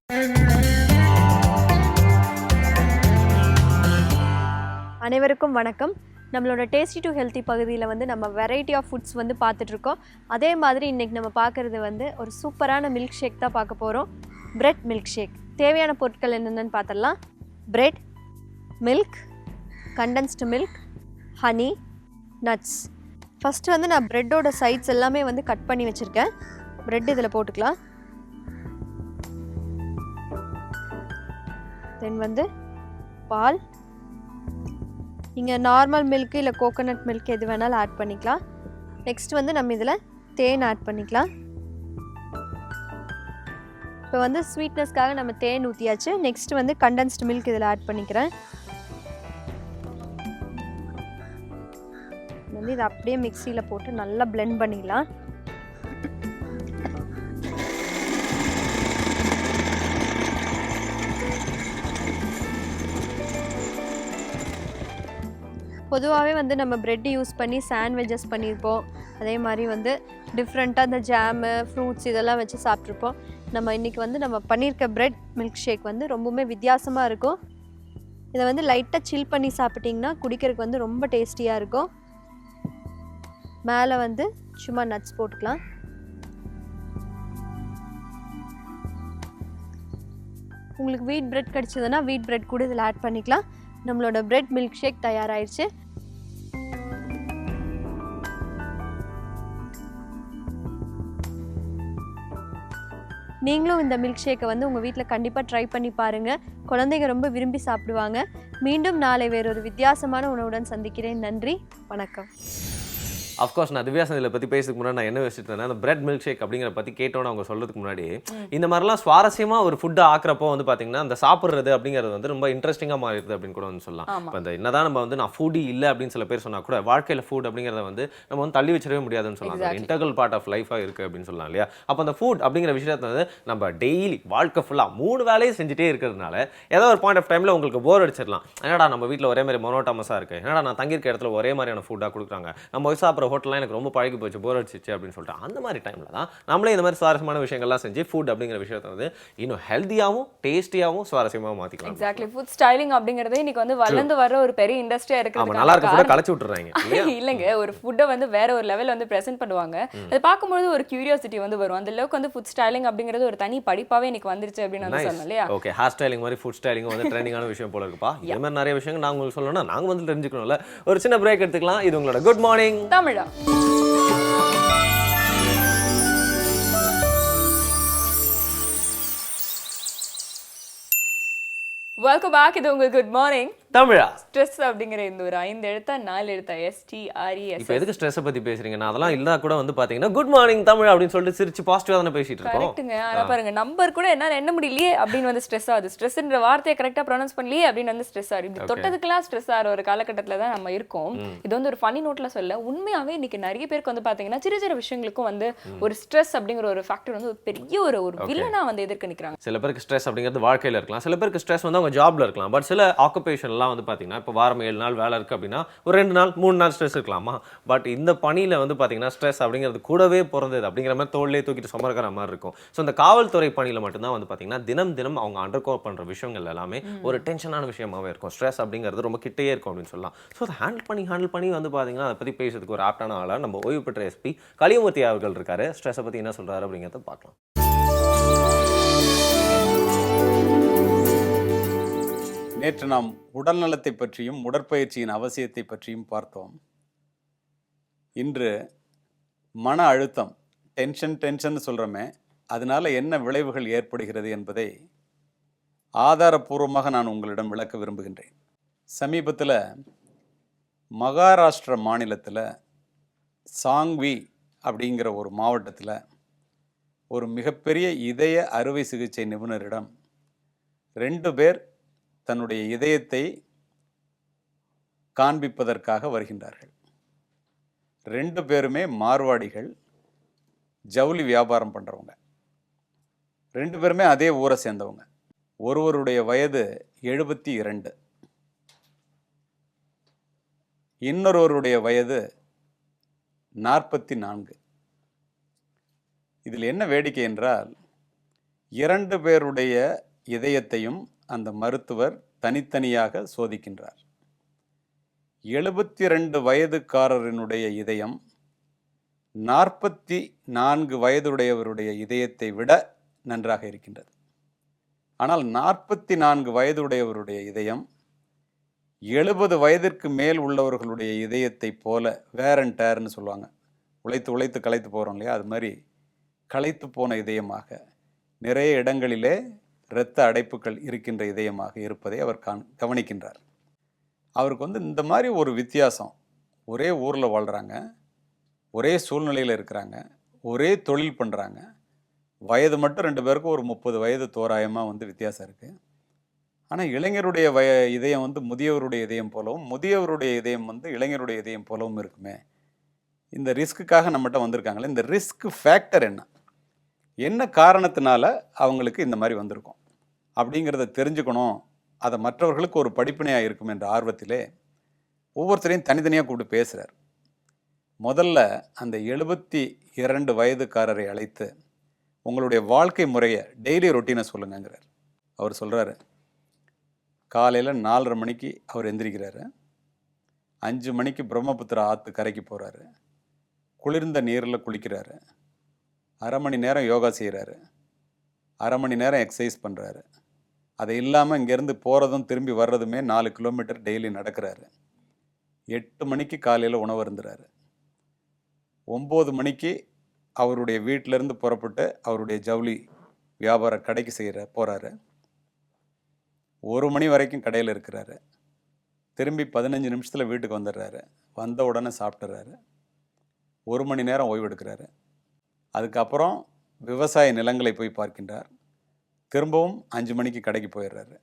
S5: அனைவருக்கும் வணக்கம். நம்மளோட டேஸ்டி டு ஹெல்த்தி பகுதியில் வந்து நம்ம வெரைட்டி ஆஃப் ஃபுட்ஸ் வந்து பார்த்துட்ருக்கோம். அதே மாதிரி இன்றைக்கி நம்ம பார்க்குறது வந்து ஒரு சூப்பரான மில்க் ஷேக் தான் பார்க்க போகிறோம். Bread milk shake. தேவையான பொருட்கள் என்னென்னு பார்த்துடலாம். Bread, milk, condensed milk, honey, nuts. First வந்து நான் ப்ரெட்டோட சைட்ஸ் எல்லாமே வந்து கட் பண்ணி வச்சுருக்கேன். ப்ரெட் இதில் போட்டுக்கலாம். தென் வந்து பால். நீங்கள் நார்மல் மில்க்கு இல்லை கோகோனட் மில்க் எது வேணாலும் ஆட் பண்ணிக்கலாம். நெக்ஸ்ட் வந்து நம்ம இதில் தேன் ஆட் பண்ணிக்கலாம். இப்போ வந்து ஸ்வீட்னஸ்க்காக நம்ம தேன் ஊற்றியாச்சு. நெக்ஸ்ட் வந்து கண்டென்ஸ்டு மில்க் இதில் ஆட் பண்ணிக்கிறேன். வந்து இதை அப்படியே மிக்சியில் போட்டு நல்லா பிளெண்ட் பண்ணிடலாம். பொதுவாகவே வந்து நம்ம ப்ரெட் யூஸ் பண்ணி சாண்ட்விச்சஸ் பண்ணியிருப்போம். அதே மாதிரி வந்து டிஃப்ரெண்ட்டாக இந்த ஜாமு ஃப்ரூட்ஸ் இதெல்லாம் வச்சு சாப்பிட்ருப்போம். நம்ம இன்றைக்கி வந்து நம்ம பண்ணியிருக்க பிரெட் மில்க் ஷேக் வந்து ரொம்பவுமே வித்தியாசமாக இருக்கும். இதை வந்து லைட்டாக சில் பண்ணி சாப்பிட்டிங்கன்னா குடிக்கிறதுக்கு வந்து ரொம்ப டேஸ்டியாக இருக்கும். மேலே வந்து சும்மா நட்ஸ் போட்டுக்கலாம். உங்களுக்கு வீட் பிரெட் கிடச்சதுன்னா வீட் பிரெட் கூட இதில் ஆட் பண்ணிக்கலாம். நம்மளோட பிரெட் மில்க் ஷேக் தயாராகிடுச்சு. நீங்களும் இந்த மில்க் ஷேக்கை வந்து உங்கள் வீட்டில் கண்டிப்பாக ட்ரை பண்ணி பாருங்கள். குழந்தைங்க ரொம்ப விரும்பி சாப்பிடுவாங்க. மீண்டும் நாளை வேறொரு வித்தியாசமான உணவுடன் சந்திக்கிறேன். நன்றி, வணக்கம்.
S2: அஃப்கோர்ஸ் நான் திவ்யா சந்தில பற்றி பேசுறதுக்கு முன்னாடி நான் என்ன வச்சுட்டேன்னா, அந்த பிரெட் மில்க் ஷேக் அப்படிங்கிற பற்றி கேட்டோன்னு அவங்க சொல்கிறதுக்கு முன்னாடி இந்த மாதிரிலாம் சுவாரஸ்யமாக ஒரு ஃபுட்டை ஆக்குறப்போ வந்து பார்த்தீங்கன்னா அந்த சாப்பிட்றது அப்படிங்கிறது வந்து ரொம்ப இன்ட்ரெஸ்டிங்காக மாறிடுது அப்படின்னு கூட வந்து சொல்லலாம். இப்போ இந்த என்னதான் நம்ம வந்து நான் ஃபுடி இல்லை அப்படின்னு சில பேர் சொன்னால் கூட வாழ்க்கையில் ஃபுட் அப்படிங்கிறத வந்து நம்ம வந்து தள்ளி வச்சிடவே முடியாதுன்னு சொல்லலாம். இன்டெக்ரல் பார்ட் ஆஃப் லைஃபாக இருக்குது அப்படின்னு சொல்லலாம் இல்லையா? அப்போ அந்த ஃபுட் அப்படிங்கிற விஷயத்தை வந்து நம்ம டெய்லி வாழ்க்கை ஃபுல்லாக 3 வேலையும் செஞ்சுட்டே இருக்கிறதுனால ஏதோ ஒரு பாயிண்ட் ஆஃப் டைமில் உங்களுக்கு போர் அடிச்சிடலாம். என்னடா நம்ம வீட்டில் ஒரே மாதிரி மொனோட்டாமஸாக இருக்குது, என்னடா நான் தங்கியிருக்க இடத்துல ஒரே மாதிரியான ஃபுட்டாக கொடுக்குறாங்க, நம்ம போய் சாப்பிட்ற ஹோட்டல்லாம் எனக்கு ரொம்ப பழகி போச்சு, போர் அடிச்சிச்சு அப்படின்னு சொல்லிட்டு அந்த மாதிரி டைமில் தான் நம்மளே இந்த மாதிரி சுவாரஸ்யமான விஷயங்கள்லாம் செஞ்சு ஃபுட் அப்படிங்கிற விஷயத்தை வந்து இன்னும் ஹெல்த்தியாகவும் டேஸ்டியாகவும் சுவாரஸ்யமாக மாற்றிக்கலாம்.
S1: எக்ஸாக்ட்லி, ஃபுட் ஸ்டைலிங் அப்படிங்கிறது இன்னைக்கு வந்து வளர்ந்து வர ஒரு பெரிய இண்டஸ்ட்ரியா இருக்கு.
S2: நல்லா இருக்க ஃபுட்டை கலச்சு விட்டுறாங்க
S1: இல்லைங்க, ஒரு ஃபுட்டை வந்து வேற ஒரு லெவல் வந்து ப்ரெசென்ட் பண்ணுவாங்க. அது பார்க்கும்போது ஒரு கியூரியாசிட்டி வந்து வரும். அந்த அளவுக்கு வந்து ஃபுட் ஸ்டைலிங் அப்படிங்கிறது ஒரு தனி படிப்பாவே இன்னைக்கு வந்துருச்சு அப்படின்னு வந்து சொன்னோம் இல்லையா?
S2: ஓகே, ஹேர் ஸ்டைலிங் மாதிரி ஃபுட் ஸ்டைலிங் வந்து ட்ரெண்டிங்கான விஷயம் போல இருக்குப்பா. இந்த மாதிரி நிறைய விஷயங்கள் நான் உங்களுக்கு சொல்லணும்னா நாங்க வந்து தெரிஞ்சுக்கணும்ல. ஒரு சின்ன பிரேக் எடுத்துக்கலாம். இது உங்களோட good morning
S1: Tamizha. Welcome back. இது உங்க குட் மார்னிங்
S2: தமிழா.
S1: ஸ்ட்ரெஸ் அப்படிங்கிற இந்த ஒரு 5 எழுத்தா 4 எழுத்தா STRES.
S2: இப்போ எதுக்கு ஸ்ட்ரெஸ்ஸை பத்தி பேசுறீங்க? நான் அதெல்லாம் இல்ல கூட வந்து பாத்தீங்கன்னா குட் மார்னிங் தமிழ் அப்படின்னு சொல்லிட்டு சிரிச்சு பாசிட்டிவா தானே பேசிட்டு இருக்கோம்.
S1: கரெக்ட்டுங்க. ஆனா பாருங்க, நம்பர் கூட என்னால என்ன முடியலையே அப்படின்னு வந்து ஸ்ட்ரெஸ் ஆகுது. ஸ்ட்ரெஸ்ன்ற வார்த்தையை கரெக்டா ப்ரொனவுன்ஸ் பண்ணலையே அப்படின்னு வந்து ஸ்ட்ரெஸ் ஆகுது. இப்படி தொட்டதுக்கெல்லாம் ஸ்ட்ரெஸ் ஆகிற ஒரு காலகட்டத்துல தான் நம்ம இருக்கோம். இது வந்து ஒரு ஃபன்னி நோட்ல சொல்ல, உண்மையாவே இன்னைக்கு நிறைய பேருக்கு வந்து பாத்தீங்கன்னா சிறு சிறு விஷயங்களுக்கும் வந்து ஒரு ஸ்ட்ரெஸ் அப்படிங்கிற ஒரு ஃபேக்டர் வந்து ஒரு பெரிய ஒரு வில்லனா வந்து எதிர்க்க நிக்கிறாங்க.
S2: சில பேருக்கு ஸ்ட்ரெஸ் அப்படிங்கிறது வாழ்க்கையில இருக்கலாம், சில பேருக்கு ஸ்ட்ரெஸ் வந்து அவங்க ஜாப்ல இருக்கலாம். பட் சில ஆக்குபேஷன்லாம் வந்து பாத்தீங்கன்னா இப்போ வாரம் 7 நாள் வேலை இருக்குது அப்படின்னா ஒரு 2 நாள் 3 நாள் ஸ்ட்ரெஸ் இருக்கலாமா? பட் இந்த பணியில் வந்து பார்த்தீங்கன்னா ஸ்ட்ரெஸ் அப்படிங்கிறது கூடவே பிறந்தது அப்படிங்கிற மாதிரி தோல்லே தூக்கிட்டு சுமக்கிற மாதிரி இருக்கும். ஸோ இந்த காவல்துறை பணியில் மட்டும்தான் வந்து பார்த்தீங்கன்னா தினம் தினம் அவங்க அண்டர்கோ பண்ணுற விஷயங்கள் எல்லாமே ஒரு டென்ஷனான விஷயமாவே இருக்கும். ஸ்ட்ரெஸ் அப்படிங்கிறது ரொம்ப கிட்டே இருக்கும் அப்படின்னு சொல்லலாம். ஸோ அதை ஹேண்டில் பண்ணி வந்து பார்த்தீங்கன்னா அதை பற்றி பேசுறதுக்கு ஒரு ஆப்டான ஆளாக நம்ம ஓய்வு பெற்ற SP கலியமூர்த்தி அவர்கள் இருக்காரு. ஸ்ட்ரெஸ்ஸை பற்றி என்ன சொல்கிறாரு அப்படிங்கிறத பார்க்கலாம்.
S6: நேற்று நாம் உடல் நலத்தை பற்றியும் உடற்பயிற்சியின் அவசியத்தை பற்றியும் பார்த்தோம். இன்று மன அழுத்தம், டென்ஷன் சொல்கிறோமே, அதனால் என்ன விளைவுகள் ஏற்படுகிறது என்பதை ஆதாரபூர்வமாக நான் உங்களிடம் விளக்க விரும்புகின்றேன். சமீபத்தில் மகாராஷ்டிர மாநிலத்தில் சாங்வி அப்படிங்கிற ஒரு மாவட்டத்தில் ஒரு மிகப்பெரிய இதய அறுவை சிகிச்சை நிபுணரிடம் 2 பேர் தன்னுடைய இதயத்தை காண்பிப்பதற்காக வருகின்றார்கள். 2 பேருமே மார்வாடிகள், ஜவுளி வியாபாரம் பண்ணுறவங்க. 2 பேருமே அதே ஊரை சேர்ந்தவங்க. ஒருவருடைய வயது 72, இன்னொருவருடைய வயது 44. இதில் என்ன வேடிக்கை என்றால் 2 பேருடைய இதயத்தையும் அந்த மருத்துவர் தனித்தனியாக சோதிக்கின்றார். 72 வயதுக்காரரினுடைய இதயம் 44 வயதுடையவருடைய இதயத்தை விட நன்றாக இருக்கின்றது. ஆனால் 44 வயதுடையவருடைய இதயம் 70 வயதிற்கு மேல் உள்ளவர்களுடைய இதயத்தை போல வேர் அண்ட் டேர்னு சொல்லுவாங்க, உழைத்து களைத்து போகிறோம் இல்லையா, அது மாதிரி களைத்து போன இதயமாக, நிறைய இடங்களிலே இரத்த அடைப்புகள் இருக்கின்ற இதயமாக இருப்பதை அவர் கவனிக்கின்றார். அவருக்கு வந்து இந்த மாதிரி ஒரு வித்தியாசம், ஒரே ஊரில் வாழ்கிறாங்க, ஒரே சூழ்நிலையில் இருக்கிறாங்க, ஒரே தொழில் பண்ணுறாங்க, வயது மட்டும் 2 பேருக்கும் ஒரு 30 வயது தோராயமாக வந்து வித்தியாசம் இருக்குது. ஆனால் இளைஞருடைய இதயம் வந்து முதியவருடைய இதயம் போலவும், முதியவருடைய இதயம் வந்து இளைஞருடைய இதயம் போலவும் இருக்குமே. இந்த ரிஸ்க்குக்காக நம்மகிட்ட வந்திருக்காங்களே, இந்த ரிஸ்க் ஃபேக்டர் என்ன காரணத்தினால அவங்களுக்கு இந்த மாதிரி வந்திருக்கும் அப்படிங்கிறத தெரிஞ்சுக்கணும், அதை மற்றவர்களுக்கு ஒரு படிப்பினையாக இருக்கும் என்ற ஆர்வத்திலே ஒவ்வொருத்தரையும் தனித்தனியாக கூப்பிட்டு பேசுகிறார். முதல்ல அந்த 72 வயதுக்காரரை அழைத்து உங்களுடைய வாழ்க்கை முறையை டெய்லி ரொட்டீனை சொல்லுங்கங்கிறார். அவர் சொல்கிறாரு, காலையில் 4:30 மணிக்கு அவர் எந்திரிக்கிறாரு, 5 மணிக்கு பிரம்மபுத்திரா ஆற்று கரைக்கு போகிறாரு, குளிர்ந்த நீரில் குளிக்கிறாரு, அரை மணி நேரம் யோகா செய்கிறாரு, அரை மணி நேரம் எக்ஸசைஸ் பண்ணுறாரு. அது இல்லாமல் இங்கேருந்து போகிறதும் திரும்பி வர்றதுமே 4 கிலோமீட்டர் டெய்லி நடக்கிறாரு. 8 மணிக்கு காலையில் உணவு அருந்துறாரு. 9 மணிக்கு அவருடைய வீட்டிலேருந்து புறப்பட்டு அவருடைய ஜவுளி வியாபார கடைக்கு போகிறாரு. 1 மணி வரைக்கும் கடையில் இருக்கிறாரு. திரும்பி 15 நிமிஷத்தில் வீட்டுக்கு வந்துடுறாரு. வந்த உடனே சாப்பிட்றாரு. 1 மணி நேரம் ஓய்வு எடுக்கிறாரு. அதுக்கப்புறம் விவசாய நிலங்களை போய் பார்க்கின்றார். திரும்பவும் 5 மணிக்கு கடைக்கு போயிடுறாரு.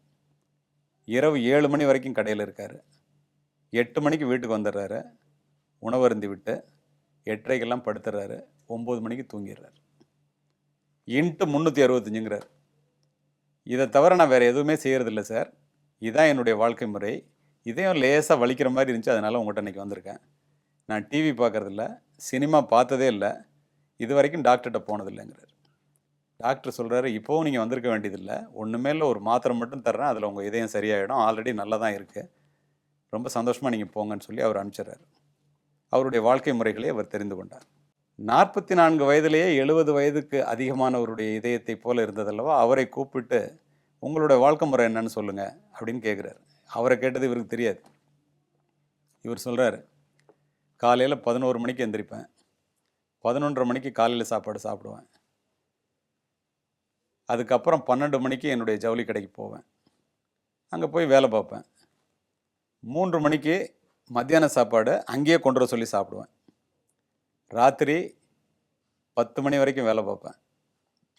S6: இரவு 7 மணி வரைக்கும் கடையில் இருக்கார். 8 மணிக்கு வீட்டுக்கு வந்துடுறாரு. உணவு அருந்தி விட்டு 8:30க்கெல்லாம் படுத்துடுறாரு. 9 மணிக்கு தூங்கிடுறாரு. இன்ட்டு 365ங்கிறார். இதை தவிர நான் வேறு எதுவுமே செய்கிறதில்ல சார், இதுதான் என்னுடைய வாழ்க்கை முறை. இதையும் லேசாக வலிக்கிற மாதிரி இருந்துச்சு, அதனால் உங்கள்கிட்ட இன்றைக்கி வந்திருக்கேன். நான் டிவி பார்க்குறதில்ல, சினிமா பார்த்ததே இல்லை, இது வரைக்கும் டாக்டர்கிட்ட போனதில்லைங்கிறார். டாக்டர் சொல்கிறாரு, இப்போவும் நீங்கள் வந்திருக்க வேண்டியதில்லை, ஒன்றுமே இல்லை, ஒரு மாத்திரை மட்டும் தர்றேன், அதில் உங்கள் இதயம் சரியாயிடும், ஆல்ரெடி நல்லா தான் இருக்குது, ரொம்ப சந்தோஷமாக நீங்கள் போங்கன்னு சொல்லி அவர் அனுப்பிச்சிடுறாரு. அவருடைய வாழ்க்கை முறைகளை அவர் தெரிந்து கொண்டார். 44 வயதிலேயே 70 வயதுக்கு அதிகமானவருடைய இதயத்தை போல இருந்ததல்லவா, அவரை கூப்பிட்டு உங்களுடைய வாழ்க்கை முறை என்னன்னு சொல்லுங்கள் அப்படின்னு கேட்குறாரு. அவரை கேட்டது இவருக்கு தெரியாது. இவர் சொல்கிறாரு, காலையில் 11 மணிக்கு எந்திரிப்பேன், 11:30 மணிக்கு காலையில் சாப்பாடு சாப்பிடுவேன், அதுக்கப்புறம் 12 மணிக்கு என்னுடைய ஜவுளி கடைக்கு போவேன், அங்கே போய் வேலை பார்ப்பேன், 3 மணிக்கு மத்தியான சாப்பாடு அங்கேயே கொண்டு வர சொல்லி சாப்பிடுவேன், ராத்திரி 10 மணி வரைக்கும் வேலை பார்ப்பேன்,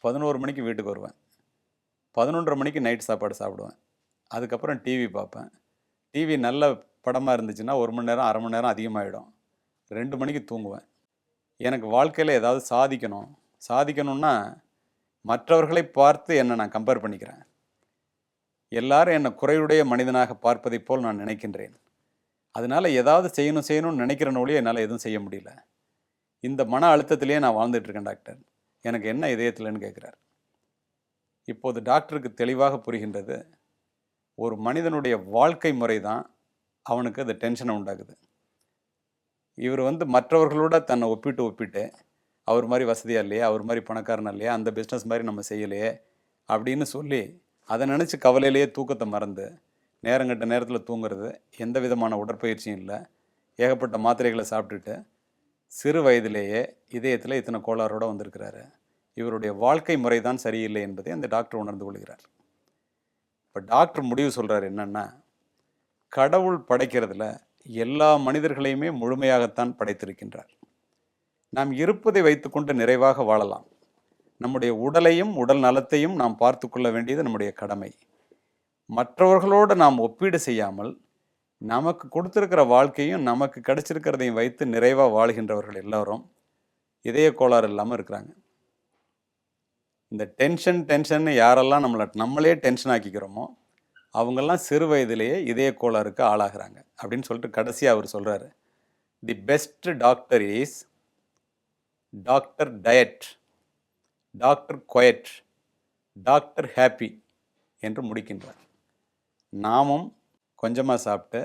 S6: 11 மணிக்கு வீட்டுக்கு வருவேன், 11:30 மணிக்கு நைட் சாப்பாடு சாப்பிடுவேன், அதுக்கப்புறம் டிவி பார்ப்பேன், டிவி நல்ல படமாக இருந்துச்சுன்னா 1 மணி நேரம் 1/2 மணி நேரம் அதிகமாகிடும், 2 மணிக்கு தூங்குவேன். எனக்கு வாழ்க்கையில் ஏதாவது சாதிக்கணும்னா மற்றவர்களை பார்த்து என்னை நான் கம்பேர் பண்ணிக்கிறேன். எல்லாரும் என்னை குறையுடைய மனிதனாக பார்ப்பதைப் போல் நான் நினைக்கின்றேன். அதனால் ஏதாவது செய்யணும்னு நினைக்கிறேன்னு ஒழிய என்னால் எதுவும் செய்ய முடியல. இந்த மன அழுத்தத்திலேயே நான் வாழ்ந்துட்டுருக்கேன் டாக்டர், எனக்கு என்ன இதயத்தில்னு கேட்குறார். இப்போது டாக்டருக்கு தெளிவாக புரிகின்றது, ஒரு மனிதனுடைய வாழ்க்கை முறை தான் அவனுக்கு அது டென்ஷனை உண்டாக்குது. இவர் மற்றவர்களோட தன்னை ஒப்பிட்டு அவர் மாதிரி வசதியாக இல்லையே, அவர் மாதிரி பணக்காரனா இல்லையா, அந்த பிஸ்னஸ் மாதிரி நம்ம செய்யலையே அப்படின்னு சொல்லி அதை நினச்சி கவலையிலேயே தூக்கத்தை மறந்து நேரங்கட்ட நேரத்தில் தூங்குறது, எந்த விதமான உடற்பயிற்சியும் இல்லை, ஏகப்பட்ட மாத்திரைகளை சாப்பிட்டுட்டு சிறு வயதிலேயே இதயத்தில் இத்தனை கோளாறோடு வந்திருக்கிறாரு. இவருடைய வாழ்க்கை முறை தான் சரியில்லை என்பதை அந்த டாக்டர் உணர்ந்து கொள்கிறார். இப்போ டாக்டர் முடிவு சொல்கிறார் என்னென்னா, கடவுள் படைக்கிறதுல எல்லா மனிதர்களையுமே முழுமையாகத்தான் படைத்திருக்கின்றார். நாம் இருப்பதை வைத்துக்கொண்டு நிறைவாக வாழலாம். நம்முடைய உடலையும் உடல் நலத்தையும் நாம் பார்த்து கொள்ள வேண்டியது நம்முடைய கடமை. மற்றவர்களோடு நாம் ஒப்பீடு செய்யாமல் நமக்கு கொடுத்துருக்கிற வாழ்க்கையும் நமக்கு கிடைச்சிருக்கிறதையும் வைத்து நிறைவாக வாழ்கின்றவர்கள் எல்லாரும் இதய கோளாறு இல்லாமல் இருக்கிறாங்க. இந்த டென்ஷன் யாரெல்லாம் நம்மளே டென்ஷன் ஆக்கிக்கிறோமோ அவங்கெல்லாம் சிறு வயதிலேயே இதய கோளாறுக்கு ஆளாகிறாங்க அப்படின்னு சொல்லிட்டு கடைசியாக அவர் சொல்கிறாரு, the best doctor is doctor diet, doctor quiet, doctor happy என்று முடிக்கின்றார். நாமும் கொஞ்சமாக சாப்பிட்டு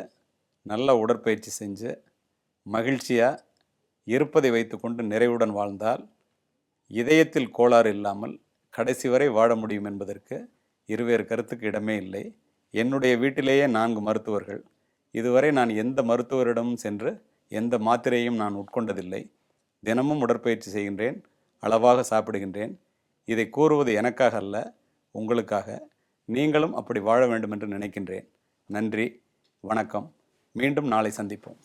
S6: நல்ல உடற்பயிற்சி செஞ்சு மகிழ்ச்சியாக இருப்பதை வைத்துக்கொண்டு நிறைவுடன் வாழ்ந்தால் இதயத்தில் கோளாறு இல்லாமல் கடைசி வரை வாழ முடியும் என்பதற்கு இருவேறு கருத்துக்கு இடமே இல்லை. என்னுடைய வீட்டிலேயே 4 மருத்துவர்கள். இதுவரை நான் எந்த மருத்துவரிடமும் சென்று எந்த மாத்திரையும் நான் உட்கொண்டதில்லை. தினமும் உடற்பயிற்சி செய்கின்றேன், அளவாக சாப்பிடுகின்றேன். இதை கூறுவது எனக்காக அல்ல, உங்களுக்காக. நீங்களும் அப்படி வாழ வேண்டும் என்று நினைக்கின்றேன். நன்றி, வணக்கம். மீண்டும் நாளை சந்திப்போம்.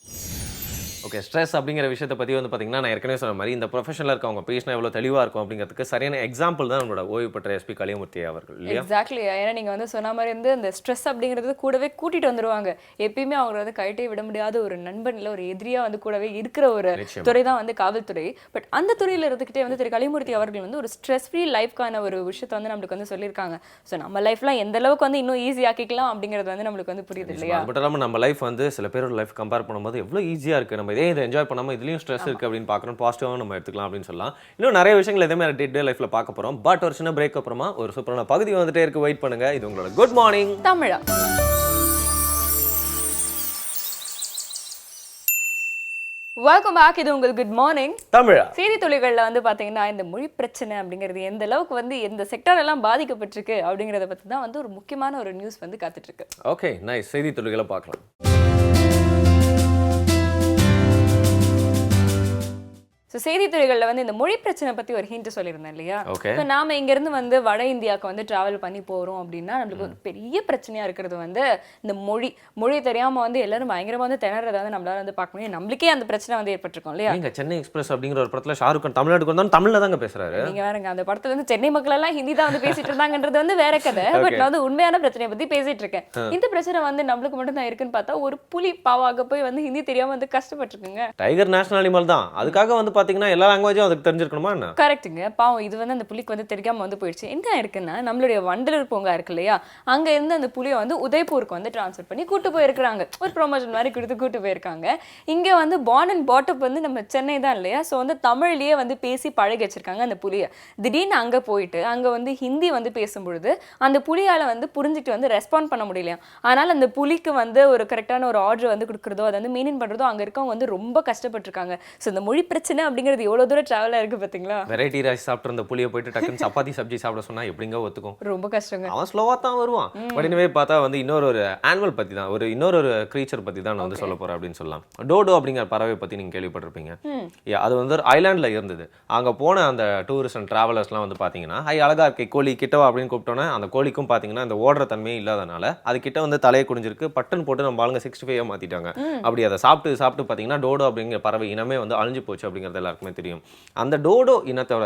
S2: ஓகே, ஸ்ட்ரெஸ் அப்படிங்கிற விஷயத்தை பற்றி பார்த்தீங்கன்னா, நான் ஏற்கனவே சொன்ன மாதிரி இந்த ப்ரொஃபஷனில் இருக்கவங்க பேசினா எவ்வளோ தெளிவாக இருக்கும் அப்படிங்கிறதுக்கு சரியான எக்ஸாம்பிள் தான் நம்மளோட ஓய்வு பெற்ற எஸ்பி கலியமூர்த்தி அவர்கள்.
S1: எக்ஸாக்ட்லி. ஏன்னா நீங்கள் சொன்ன மாதிரி இந்த ஸ்ட்ரெஸ் அப்படிங்கிறது கூடவே கூட்டிகிட்டு வந்துடுவாங்க. எப்பயுமே அவங்க கழட்டி விட முடியாத ஒரு நண்பன் இல்லை ஒரு எதிரியாக கூடவே இருக்கிற ஒரு துறை தான் காவல்துறை. பட் அந்த துறையில் இருந்துக்கிட்டே திரு கலியமூர்த்தி அவர்கள் ஒரு ஸ்ட்ரெஸ் ஃப்ரீ லைஃப்க்கான ஒரு விஷயத்தை நம்மளுக்கு சொல்லியிருக்காங்க. ஸோ நம்ம லைஃப்லாம் எந்த அளவுக்கு இன்னும் ஈஸி ஆக்கிக்கலாம் அப்படிங்கிறது நம்மளுக்கு புரியுது இல்லையா?
S2: மட்டும் இல்லாமல் நம்ம லைஃப் சில பேரோட லைஃப் கம்பேர் பண்ணும்போது எவ்வளோ ஈஸியாக இருக்குது. நம்ம நம்ம இதே இதை என்ஜாய் பண்ணாமல் இதுலேயும் ஸ்ட்ரெஸ் இருக்குது அப்படின்னு பார்க்குறோம், பாசிட்டிவாக நம்ம எடுத்துக்கலாம் அப்படின்னு சொல்லலாம். இன்னும் நிறைய விஷயங்கள் எதுவுமே டே லைஃப்பில் பார்க்க போகிறோம். பட் ஒரு சின்ன பிரேக் அப்புறமா ஒரு சூப்பரான பகுதி வந்துட்டே இருக்கு, வெயிட் பண்ணுங்க. இது உங்களோட good morning
S1: Tamizha. Welcome back. இது உங்களுக்கு குட் மார்னிங்
S2: தமிழா.
S1: செய்தி துளிகளில் வந்து பார்த்தீங்கன்னா இந்த மொழி பிரச்சனை அப்படிங்கிறது எந்த அளவுக்கு வந்து எந்த செக்டர் எல்லாம் பாதிக்கப்பட்டிருக்கு அப்படிங்கிறத பற்றி தான் வந்து ஒரு முக்கியமான ஒரு நியூஸ் வந்து காத்துட்டு இருக்கு.
S2: Okay, nice. செய்தி துளிகளை பார்க்கலாம்.
S1: ஸோ செய்தித்துறைகளில் வந்து இந்த மொழி பிரச்சனை பற்றி ஒரு ஹிண்ட் சொல்லியிருந்தேன் இல்லையா?
S2: ஓகே.
S1: ஸோ நாம இங்கேருந்து வந்து வட இந்தியாவுக்கு வந்து ட்ராவல் பண்ணி போகிறோம் அப்படின்னா நம்மளுக்கு ஒரு பெரிய பிரச்சனையாக இருக்கிறது வந்து இந்த மொழி தெரியாமல் வந்து எல்லாரும் பயங்கரமாக வந்து திணறதை வந்து நம்மளால வந்து பார்க்க முடியும். நம்மளுக்கே அந்த பிரச்சனை வந்து ஏற்பட்டிருக்கோம் இல்லையா?
S2: நீங்க சென்னை எக்ஸ்பிரஸ் அப்படிங்கிற ஒரு படத்தில் ஷாருக் கான் தமிழ்நாட்டுக்கு வந்தாலும் தமிழில் தாங்க பேசுறாரு.
S1: நீங்க வேறங்க அந்த படத்துல வந்து சென்னை மக்கள் எல்லாம் ஹிந்தி தான் வந்து பேசிட்டு இருந்தாங்கன்றது வந்து வேற கதை. பட் நான் வந்து உண்மையான பிரச்சனையை பற்றி பேசிட்டு இருக்கேன். இந்த பிரச்சனை வந்து நம்மளுக்கு மட்டும் தான் இருக்குன்னு பார்த்தா ஒரு புலி பாவாக போய் வந்து ஹிந்தி தெரியாமல் வந்து கஷ்டப்பட்டுருக்குங்க.
S2: டைகர் நேஷனல் அனிமல் தான், அதுக்காக வந்து பார்த்தீங்கன்னா எல்லா லாங்குவேஜும் அதுக்கு தெரிஞ்சிருக்கணுமா என்ன?
S1: கரெக்ட்டுங்க. பாவம் இது வந்து அந்த புலிக்கு வந்து தெரியாம வந்து போயிடுச்சு. என்ன இருக்குன்னா நம்மளுடைய வண்டலூர் பூங்கா இருக்கு இல்லையா, அங்க இருந்து அந்த புலியை வந்து உதய்பூருக்கு வந்து டிரான்ஸ்ஃபர் பண்ணி கூட்டு போயிருக்காங்க. ஒரு ப்ரொமோஷன் மாதிரி கொடுத்து கூட்டு போயிருக்காங்க. இங்க வந்து பார்ன் அண்ட் பாட்டப் வந்து நம்ம சென்னை தான் இல்லையா, ஸோ வந்து தமிழ்லயே வந்து பேசி பழகி வச்சிருக்காங்க அந்த புலியை. திடீர்னு அங்க போயிட்டு அங்க வந்து ஹிந்தி வந்து பேசும்பொழுது அந்த புலியால வந்து புரிஞ்சுட்டு வந்து ரெஸ்பாண்ட் பண்ண முடியலையா. அதனால அந்த புலிக்கு வந்து ஒரு கரெக்டான ஒரு ஆர்டர் வந்து கொடுக்குறதோ அதை வந்து மெயின்டைன் பண்றதோ அங்க இருக்கவங்க வந்து ரொம்ப கஷ்டப்பட்டிருக்காங்க. ஸோ இந்த மொழி பிரச்சனை அப்படிங்கிறது எவ்வளவு தூரம் டிராவலா இருக்கு பாத்தீங்களா?
S2: வெரைட்டி ரைஸ் சாப்பிட்டு இருந்த புளியை போயிட்டு டக்குன்னு சப்பாத்தி சப்ஜி சாப்பிட சொன்னா எப்படிங்க ஒத்துக்கும்?
S1: ரொம்ப கஷ்டங்க.
S2: அவன் ஸ்லோவா தான் வருவான். பட் இனிமே பார்த்தா வந்து இன்னொரு ஆனிமல் பத்தி தான், இன்னொரு கிரீச்சர் பத்தி தான் நான் வந்து சொல்ல போறேன் அப்படின்னு சொல்லலாம். டோடோ அப்படிங்கிற பறவை பத்தி நீங்க கேள்விப்பட்டிருப்பீங்க. அது வந்து ஒரு ஐலாண்ட்ல இருந்தது. அங்க போன அந்த டூரிஸ்ட் அண்ட் டிராவலர்ஸ்லாம் வந்து பாத்தீங்கன்னா அழகா இருக்கே கோழி கிட்டவா அப்படின்னு கூப்பிட்டோன்னே அந்த கோழிக்கும் பாத்தீங்கன்னா இந்த ஓடுற தன்மையே இல்லாதனால அது கிட்ட வந்து தலையை குடிஞ்சிருக்கு, பட்டன் போட்டு நம்ம ஆளுங்க 65 மாத்திட்டாங்க. அப்படி அதை சாப்பிட்டு பாத்தீங்கன்னா டோடோ அப்படிங்கிற பறவை இனமே வந்து அழிஞ்சு போச்சு அப்படிங்கிறது எல்லாருக்குமே தெரியும். அந்த டோடோ இனத்தோட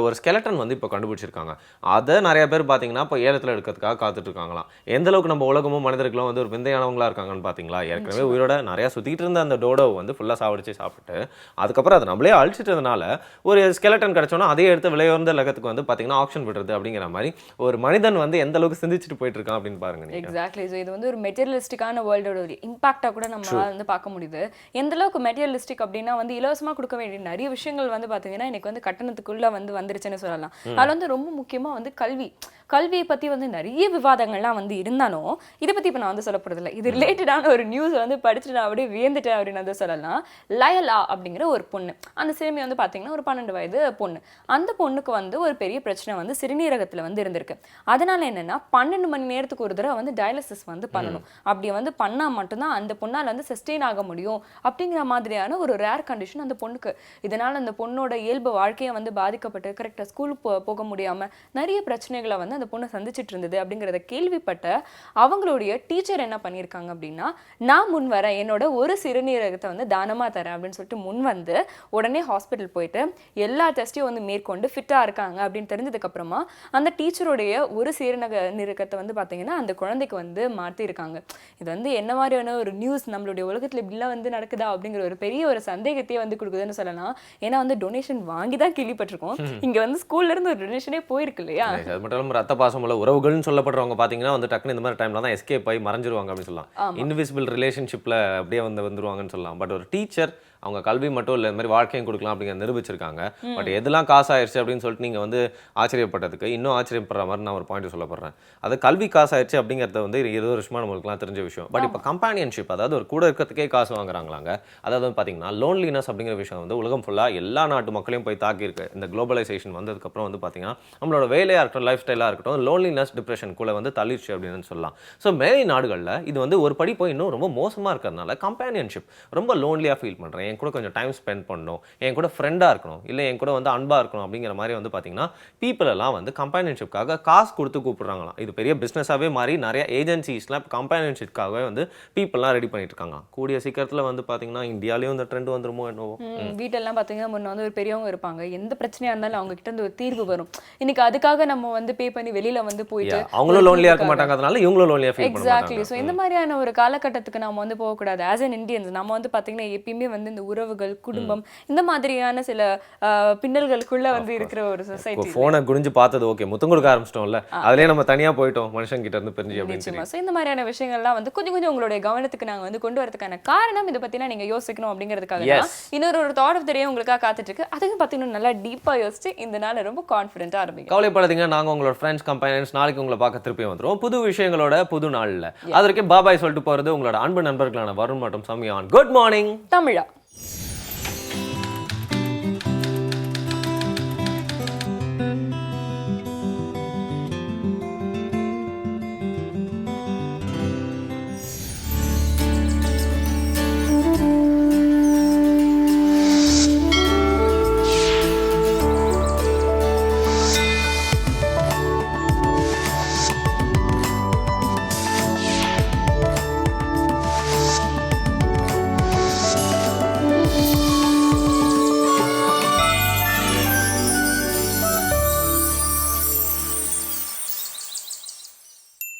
S2: ஒரு ஸ்கெலட்டன் வந்து இப்போ கண்டுபிடிச்சிருக்காங்க. அதை நிறைய பேர் பார்த்தீங்கன்னா இப்போ ஏலத்தில் எடுக்கிறதுக்காக காத்துட்டு இருக்காங்களாம். எந்த அளவுக்கு நம்ம உலகமும் மனிதர்களும் வந்து ஒரு விந்தையானவங்களா இருக்காங்கன்னு பார்த்தீங்களா? ஏற்கனவே உயிரோட நிறைய சுற்றிட்டு இருந்த அந்த டோடோ வந்து ஃபுல்லாக சாவடிச்சு சாப்பிட்டு அதுக்கப்புறம் அதை நம்மளே அழிச்சிட்டதுனால ஒரு ஸ்கெலட்டன் கிடைச்சோன்னா அதே எடுத்து விலையுறந்த உலகத்துக்கு வந்து பார்த்தீங்கன்னா ஆப்ஷன் விடுறது அப்படிங்கிற மாதிரி ஒரு மனிதன் வந்து எந்த அளவுக்கு சிந்திச்சுட்டு போயிட்டு இருக்கான் அப்படின்னு பாருங்க.
S1: எக்ஸாக்ட்லி. ஸோ இது வந்து ஒரு மெட்டீரியலிஸ்டிக்கான வேர்ல்டோட ஒரு இம்பாக்டாக கூட நம்ம வந்து பார்க்க முடியுது. எந்த அளவுக்கு மெட்டீரியலிஸ்டிக் அப்படின்னா வந்து இலவசமாக கொடுக்க வேண்டிய நிறைய விஷயங்கள் வந்து பார்த்தீங்கன்னா எனக்கு வந்து கட்டணத்துக்குள்ள வந்து வந்துருச்சுன்னு சொல்லலாம். அதுல வந்து ரொம்ப முக்கியமா வந்து கல்வியை பத்தி வந்து நிறைய விவாதங்கள்லாம் வந்து இருந்தாலும் இதை பத்தி இப்ப நான் வந்து சொல்ல போறது இல்லை. இது ரிலேட்டடான ஒரு நியூஸ் வந்து படிச்சுட்டு நான் அப்படியே வியந்துட்டேன் அப்படின்னு வந்து சொல்லலாம். லயலா அப்படிங்கிற ஒரு பொண்ணு, அந்த சிறுமி வந்து பாத்தீங்கன்னா ஒரு 12 வயது பொண்ணு. அந்த பொண்ணுக்கு வந்து ஒரு பெரிய பிரச்சனை வந்து சிறுநீரகத்துல வந்து இருந்திருக்கு. அதனால என்னன்னா 12 மணி நேரத்துக்கு ஒரு தடவை வந்து டயாலிசிஸ் வந்து பண்ணணும். அப்படி வந்து பண்ணா மட்டும்தான் அந்த பொண்ணால் வந்து சஸ்டெயின் ஆக முடியும் அப்படிங்கிற மாதிரியான ஒரு ரேர் கண்டிஷன் அந்த பொண்ணுக்கு. இதனால அந்த பொண்ணோட இயல்பு வாழ்க்கையை வந்து பாதிக்கப்பட்டு கரெக்டாக ஸ்கூலுக்கு போக முடியாமல் நிறைய பிரச்சனைகளை வந்து அந்த பொண்ணு சந்திச்சுட்டு இருந்தது அப்படிங்கிறத கேள்விப்பட்ட அவங்களுடைய டீச்சர் என்ன பண்ணியிருக்காங்க அப்படின்னா, நான் முன் வரேன், என்னோட ஒரு சிறுநீரகத்தை வந்து தானமாக தரேன் அப்படின்னு சொல்லிட்டு முன் வந்து உடனே ஹாஸ்பிட்டல் போயிட்டு எல்லா டெஸ்ட்டையும் வந்து மேற்கொண்டு ஃபிட்டாக இருக்காங்க அப்படின்னு தெரிஞ்சதுக்கப்புறமா அந்த டீச்சருடைய ஒரு சிறுநீரகத்தை வந்து பார்த்தீங்கன்னா அந்த குழந்தைக்கு வந்து மாற்றிருக்காங்க. இது வந்து என்ன மாதிரியான ஒரு நியூஸ், நம்மளுடைய உலகத்தில் இப்படிலாம் வந்து நடக்குதா அப்படிங்கிற ஒரு பெரிய ஒரு சந்தேகத்தையே வந்து கொடுக்குதுன்னு சொல்லலாம். ஏன்னா வந்து டொனேஷன் வாங்கி தான் கேள்விப்பட்டிருக்கோம். இங்க வந்து ஸ்கூல்ல இருந்து ஒரு டொனேஷனே போயிருக்கு இல்லையா?
S2: அது மட்டும் இல்லாமல் ரத்த பாசமுள்ள உறவுகள்னு சொல்லப்படுறவங்க பார்த்தீங்கன்னா வந்து டக்குன்னு இந்த மாதிரி டைம்ல தான் எஸ்கேப் ஆகி மறைஞ்சிருவாங்க அப்படின்னு சொல்லலாம். இன்விசிபிள் ரிலேஷன்ஷிப்ல அப்படியே வந்துருவாங்கன்னு சொல்லலாம். பட் ஒரு டீச்சர் அவங்க கல்வி மட்டும் இல்லை, இந்த மாதிரி வாழ்க்கையும் கொடுக்கலாம் அப்படிங்கிற நிரூபிச்சிருக்காங்க. பட் எதெல்லாம் காசு ஆயிடுச்சு அப்படின்னு சொல்லிட்டு நீங்கள் வந்து ஆச்சரியப்பட்டதுக்கு இன்னும் ஆச்சரியப்படுற மாதிரி நான் ஒரு பாயிண்ட் சொல்லப்படுறேன். அது கல்வி காசு ஆயிடுச்சு அப்படிங்கிறத வந்து 20 வருஷமா நம்மளுக்குலாம் தெரிஞ்ச விஷயம். பட் இப்போ கம்பானியன்ஷிப், அதாவது ஒரு கூட இருக்கிறதுக்கே காசு வாங்குறாங்களாங்க. அதாவது வந்து பார்த்தீங்கன்னா லோன்லினஸ் அப்படிங்கிற விஷயம் வந்து உலகம் ஃபுல்லாக எல்லா நாட்டு மக்களையும் போய் தாக்கியிருக்கு. இந்த குளோபலைசேஷன் வந்ததுக்கப்புறம் வந்து பார்த்தீங்கன்னா நம்மளோட வேலையாக இருக்கட்டும், லைஃப் ஸ்டைலாக இருக்கட்டும், லோன்லினஸ் டிப்ரெஷனுக்குள்ளே வந்து தள்ளிடுச்சு அப்படின்னு சொல்லலாம். ஸோ மேலை நாடுகளில் இது வந்து ஒரு படி போய் இன்னும் ரொம்ப மோசமாக இருக்கிறதுனால கம்பானியன்ஷிப் ரொம்ப லோன்லியாக ஃபீல் பண்ணுறேன், என் கூட கொஞ்சம் டைம் ஸ்பெண்ட் பண்ணணும், என் கூட ஃப்ரெண்டாக இருக்கணும், இல்லை என் கூட வந்து அன்பாக இருக்கணும் அப்படிங்கிற மாதிரி வந்து பார்த்தீங்கன்னா பீப்புள் எல்லாம் வந்து கம்பானியன்ஷிப்காக காசு கொடுத்து கூப்பிடுறாங்களாம். இது பெரிய பிஸ்னஸாகவே மாறி நிறைய ஏஜென்சிஸ்லாம் கம்பானியன்ஷிப்காகவே வந்து பீப்புளெலாம் ரெடி பண்ணிட்டு இருக்காங்க. கூடிய சீக்கிரத்தில் வந்து பார்த்தீங்கன்னா இந்தியாலையும் இந்த ட்ரெண்ட் வந்துருமோ என்னவோ.
S1: வீட்டெல்லாம் பார்த்தீங்கன்னா முன்ன வந்து ஒரு பெரியவங்க இருப்பாங்க, எந்த பிரச்சனையாக இருந்தாலும் அவங்க கிட்ட இருந்து ஒரு தீர்வு வரும். இன்னைக்கு அதுக்காக நம்ம வந்து பே பண்ணி வெளியில வந்து போயிட்டு
S2: அவங்களும் லோன்லியாக இருக்க மாட்டாங்க, அதனால இவங்களும் லோன்லியாக ஃபீல் பண்ணுவாங்க.
S1: எக்ஸாக்ட்லி. ஸோ இந்த மாதிரியான ஒரு காலகட்டத்துக்கு நம்ம வந்து போகக்கூடாது. ஆஸ் அன் இந்தியன்ஸ் நம்ம வந்து பார்த்தீங்கன்னா எப்பயுமே வந்து இந்த உறவுகள் குடும்பம் இந்த மாதிரியான சில பின்னல்களுக்குள்ள வந்து இருக்கிற ஒரு சொசைட்டி.
S2: போனை குனிஞ்சு பார்த்தது ஓகே, முத்தம் கொடுக்க ஆரம்பிச்சிட்டோம்ல, அதுலயே நம்ம தனியா போயிட்டோம் மனுஷன் கிட்ட இருந்து பிரிஞ்சு அப்படின்னு.
S1: இந்த மாதிரியான விஷயங்கள்லாம் வந்து கொஞ்சம் கொஞ்சம் உங்களுடைய கவனத்துக்கு நாங்க வந்து கொண்டு வரதுக்கான காரணம் இதை பத்தினா நீங்க யோசிக்கணும் அப்படிங்கிறதுக்காக இன்னொரு தாட் ஆஃப் த டே உங்களுக்காக காத்துட்டு இருக்கு. அதுக்கு பார்த்தீங்கன்னா நல்லா டீப்பா யோசிச்சு இந்த நாள் ரொம்ப கான்ஃபிடென்ட்டா ஆரம்பிங்க.
S2: கவலைப்படாதீங்க, நாங்க உங்களோட ஃப்ரெண்ட்ஸ் கம்பெனியன்ஸ் நாளைக்கு உங்களை பார்க்க திருப்பி வந்துரும் புது விஷயங்களோட புது நாள்ல. அது வரைக்கும் பாபாய் சொல்லிட்டு போறது உங்களோட அன்பு நண்பர்களான வருண் மற்றும் சமியான். குட் மார்னிங்
S1: தமிழா.